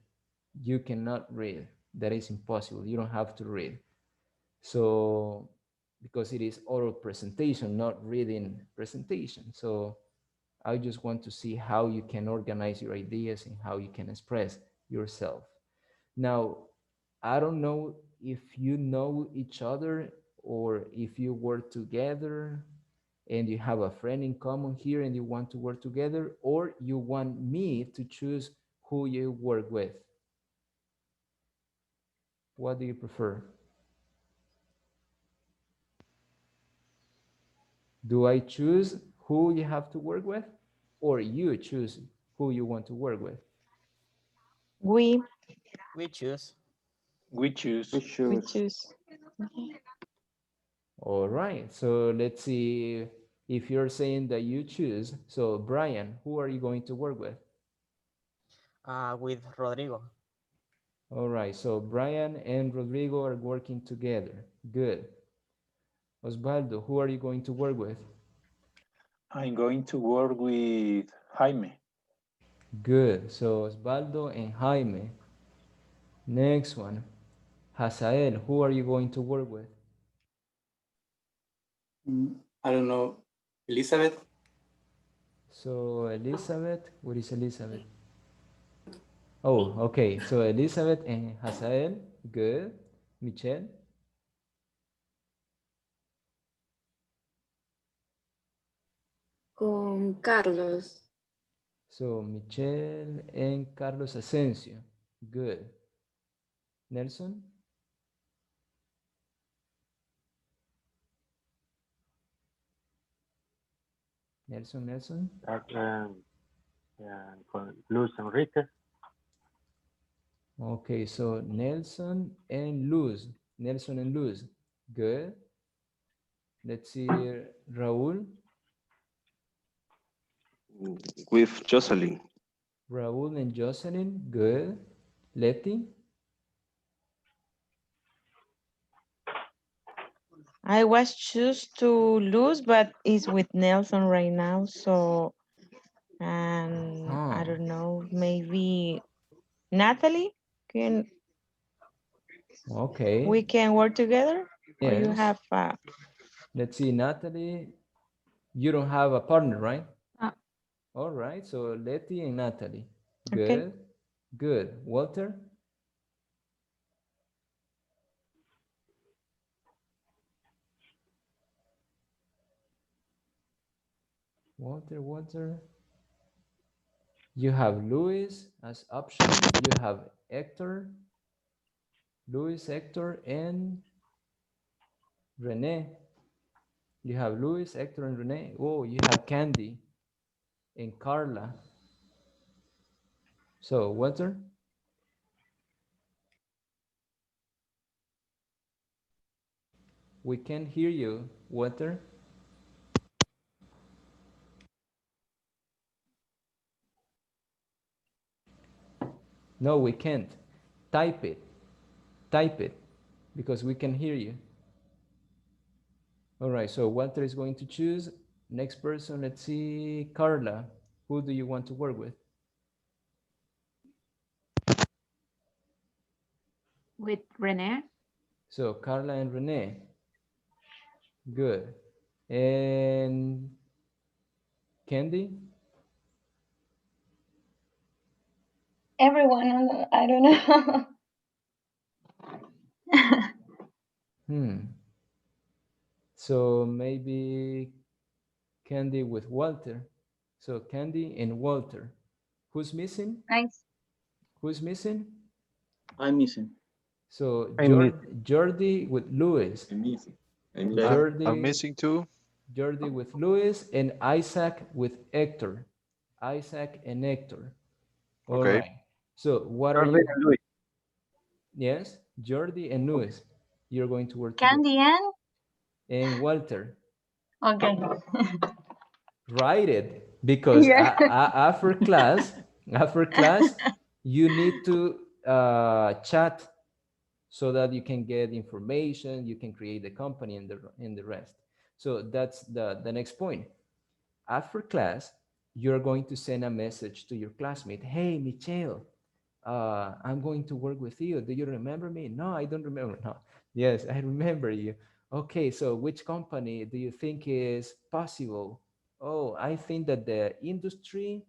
You cannot read. That is impossible. You don't have to read. So, because it is oral presentation, not reading presentation. So I just want to see how you can organize your ideas and how you can express yourself. Now, I don't know if you know each other or if you work together and you have a friend in common here and you want to work together, or you want me to choose who you work with. What do you prefer? Do I choose who you have to work with, or you choose who you want to work with? We choose. We choose. we choose. All right, so let's see if you're saying that you choose. So Brian, who are you going to work with? With Rodrigo. All right, so Brian and Rodrigo are working together. Good. Osvaldo, who are you going to work with? I'm going to work with Jaime. Good. So Osvaldo and Jaime. Next one. Hazael, who are you going to work with? I don't know. Elizabeth? So Elizabeth, what is Elizabeth? Oh, okay. So Elizabeth and Hazael. Good. Michelle? Con Carlos. So Michelle and Carlos Asensio. Good. Nelson? Nelson? Con Luz Enrique. Okay, so Nelson and Luz. Nelson and Luz. Good. Let's see, Raúl. With Jocelyn. Raúl and Jocelyn. Good. Letty. I was choose to lose, but it's with Nelson right now. So, and I don't know, maybe Natalie, can Okay. we can work together? Or you Yes. have Let's see, Natalie. You don't have a partner, right? Ah, All right. So Letty and Natalie. okay. Good. Good. Walter. Walter. You have Luis as option. You have Hector, Luis, Hector, and Rene. You have Luis, Hector, and Rene. Oh, you have Candy and Carla. So, Walter, we can hear you, Walter. No, we can't. Type it. Type it because we can hear you. All right, so Walter is going to choose. Next person, let's see, Carla. Who do you want to work with? With Renee. So, Carla and Rene. Good. And Candy? Everyone, I don't know. Hmm. So maybe Candy with Walter. So Candy and Walter. Who's missing? Nice. Who's missing? I'm missing. So I'm missing. Jordi with Louis. I'm missing. I'm Okay. missing. I'm Jordi, missing too. Jordi with Louis and Isaac with Hector. Isaac and Hector. All Okay. right. So what are Jordi you? and Luis. Yes, Jordi and Louis. You're going to work together. Candy and? And Walter. Okay. Write it because Yeah. after class, you need to chat so that you can get information, you can create the company and the rest. So that's the next point. After class, you're going to send a message to your classmate. Hey, Michelle, I'm going to work with you. Do you remember me? No, I don't remember. No. Yes, I remember you. Okay, so which company do you think is possible? Oh, I think that the industry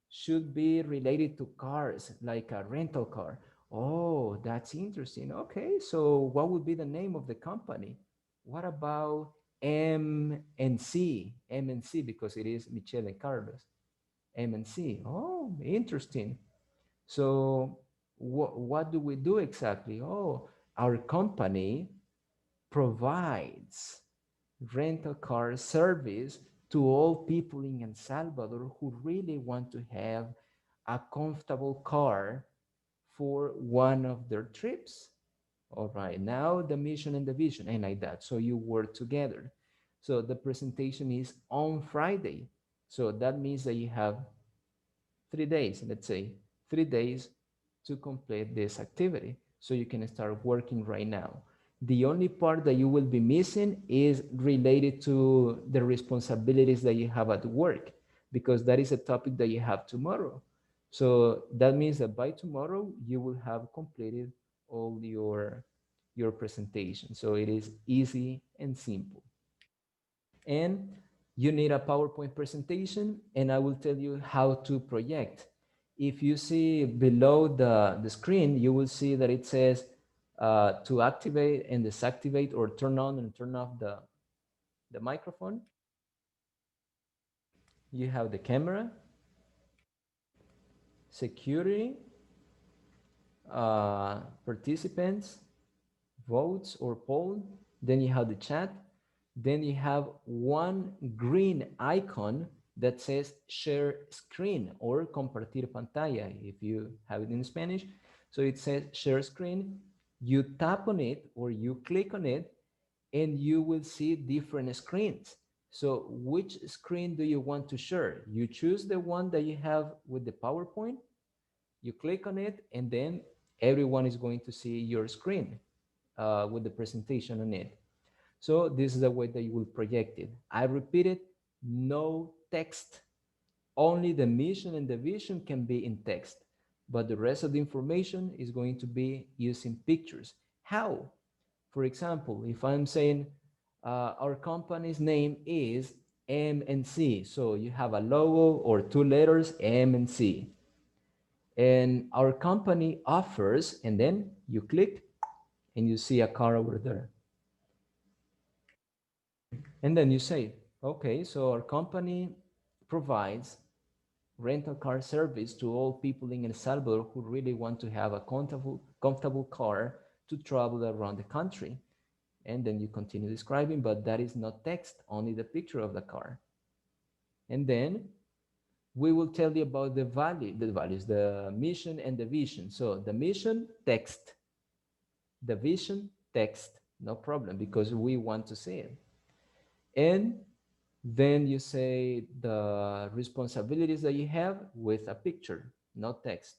should be related to cars, like a rental car. Oh, that's interesting. Okay, so what would be the name of the company? What about M&C? M&C, because it is Michelle and Carlos. M&C. Oh, interesting. So what do we do exactly? Oh, our company provides rental car service to all people in El Salvador who really want to have a comfortable car for one of their trips. All right, now the mission and the vision, and like that. So you work together. So the presentation is on Friday. So that means that you have 3 days, let's say, 3 days to complete this activity. So you can start working right now. The only part that you will be missing is related to the responsibilities that you have at work, because that is a topic that you have tomorrow. So that means that by tomorrow, you will have completed all your presentation. So it is easy and simple. And you need a PowerPoint presentation, and I will tell you how to project. If you see below the screen, you will see that it says to activate and deactivate or turn on and turn off the microphone. You have the camera, security, participants, votes or poll. Then you have the chat. Then you have one green icon that says share screen or compartir pantalla if you have it in Spanish. So it says share screen. You tap on it or you click on it and you will see different screens. So which screen do you want to share? You choose the one that you have with the PowerPoint, you click on it, and then everyone is going to see your screen with the presentation on it. So this is the way that you will project it. I repeat it, no text. Only the mission and the vision can be in text. but the rest of the information is going to be using pictures. How? For example, if I'm saying our company's name is M and C, so you have a logo or two letters, M and C. And our company offers, and then you click and you see a car over there. And then you say, okay, so our company provides rental car service to all people in El Salvador who really want to have a comfortable car to travel around the country. And then you continue describing, but that is not text, only the picture of the car. And then we will tell you about the values, the mission and the vision. So the mission, text. The vision, text. No problem, because we want to see it. And then you say the responsibilities that you have with a picture, not text.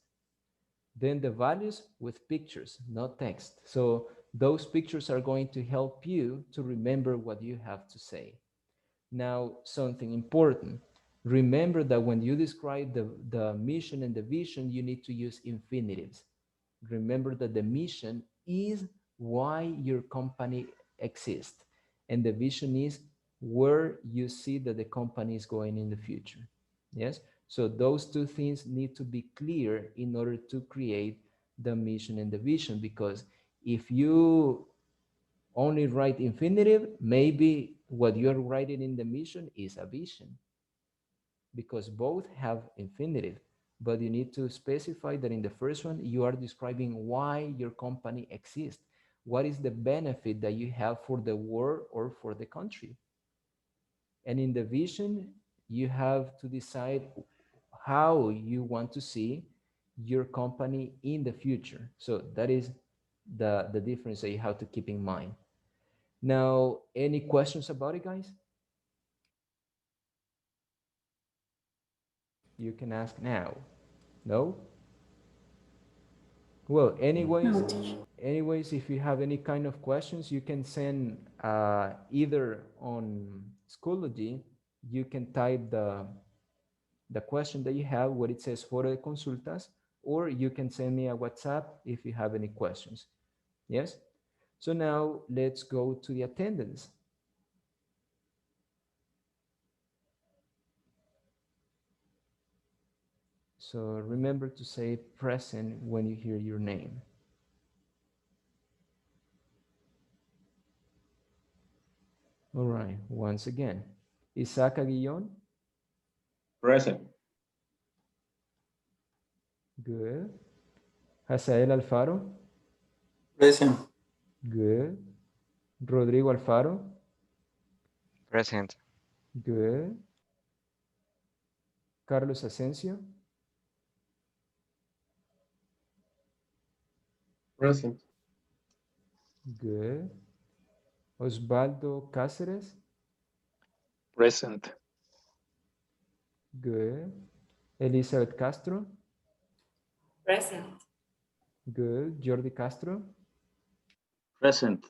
Then the values with pictures, not text. So those pictures are going to help you to remember what you have to say. Now, something important. Remember that when you describe the mission and the vision, you need to use infinitives. Remember that the mission is why your company exists. And the vision is where you see that the company is going in the future. Yes? So those two things need to be clear in order to create the mission and the vision, because if you only write infinitive, maybe what you're writing in the mission is a vision, because both have infinitive, but you need to specify that in the first one, you are describing why your company exists. What is the benefit that you have for the world or for the country? And in the vision, you have to decide how you want to see your company in the future. So that is the difference that you have to keep in mind. Now, any questions about it, guys? You can ask now. No? Well, anyways, if you have any kind of questions, you can send either on Schoology, you can type the question that you have where it says foro de consultas, or you can send me a WhatsApp if you have any questions. Yes? So now let's go to the attendance. So remember to say present when you hear your name. All right, once again. Isaac Aguillon. Present. Good. Hazael Alfaro. Present. Good. Rodrigo Alfaro. Present. Good. Carlos Asensio. Present. Good. Osvaldo Cáceres. Present. Good. Elizabeth Castro. Present. Good. Jordi Castro. Present.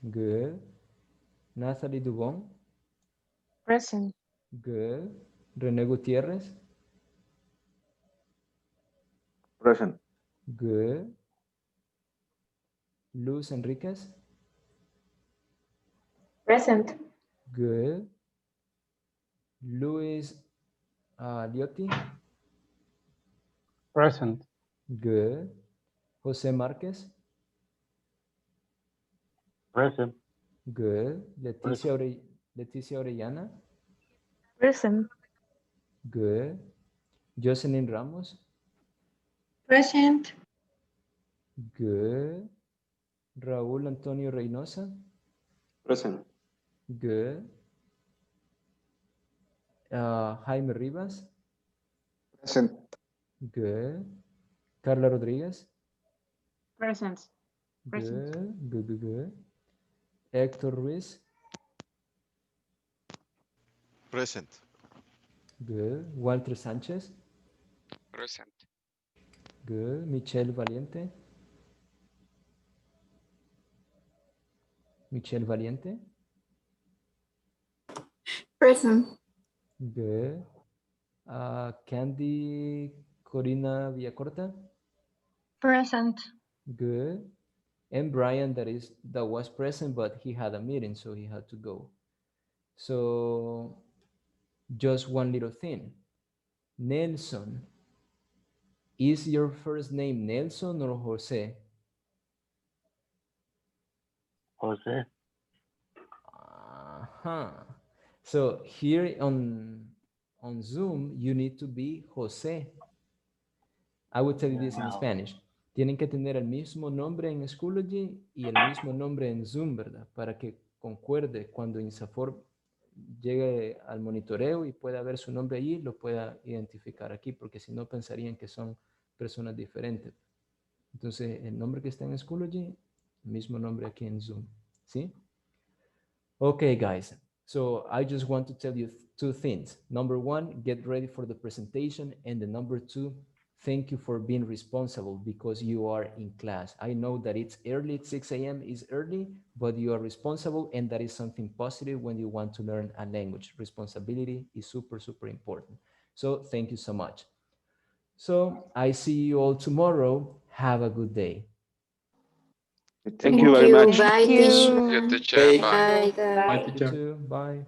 Good. Nathalie Dubon. Present. Good. René Gutierrez. Present. Good. Luz Enriquez. Present. Good. Luis Liotti. Present. Good. Jose Marquez. Present. Good. Leticia Orellana. Present. Good. Jocelyn Ramos. Present. Good. Raúl Antonio Reynosa. Present. Good. Jaime Rivas. Present. Good. Carla Rodríguez. Present. Good. Good. Héctor Ruiz. Present. Good. Walter Sánchez. Present. Good. Michelle Valiente. Michelle Valiente. Present. Good. Candy Corina Villacorta. Present. Good. And Brian, that was present, but he had a meeting, so he had to go. So just one little thing. Nelson. Is your first name Nelson or Jose? Jose. So here on Zoom, you need to be José. I will tell you this in Spanish. Tienen que tener el mismo nombre en Schoology y el mismo nombre en Zoom, ¿verdad? Para que concuerde cuando INSAFORP llegue al monitoreo y pueda ver su nombre allí, lo pueda identificar aquí, porque si no pensarían que son personas diferentes. Entonces, el nombre que está en Schoology, mismo nombre aquí en Zoom, ¿sí? Okay, guys. So I just want to tell you two things. Number one, get ready for the presentation. And the number two, thank you for being responsible because you are in class. I know that it's early, 6 a.m. is early, but you are responsible, and that is something positive when you want to learn a language. Responsibility is super, super important. So thank you so much. So I see you all tomorrow. Have a good day. Thank you very much. Bye, Thank you. teacher. Thank you, teacher. Bye. Bye, guys. Bye, Bye. You teacher. too. Bye.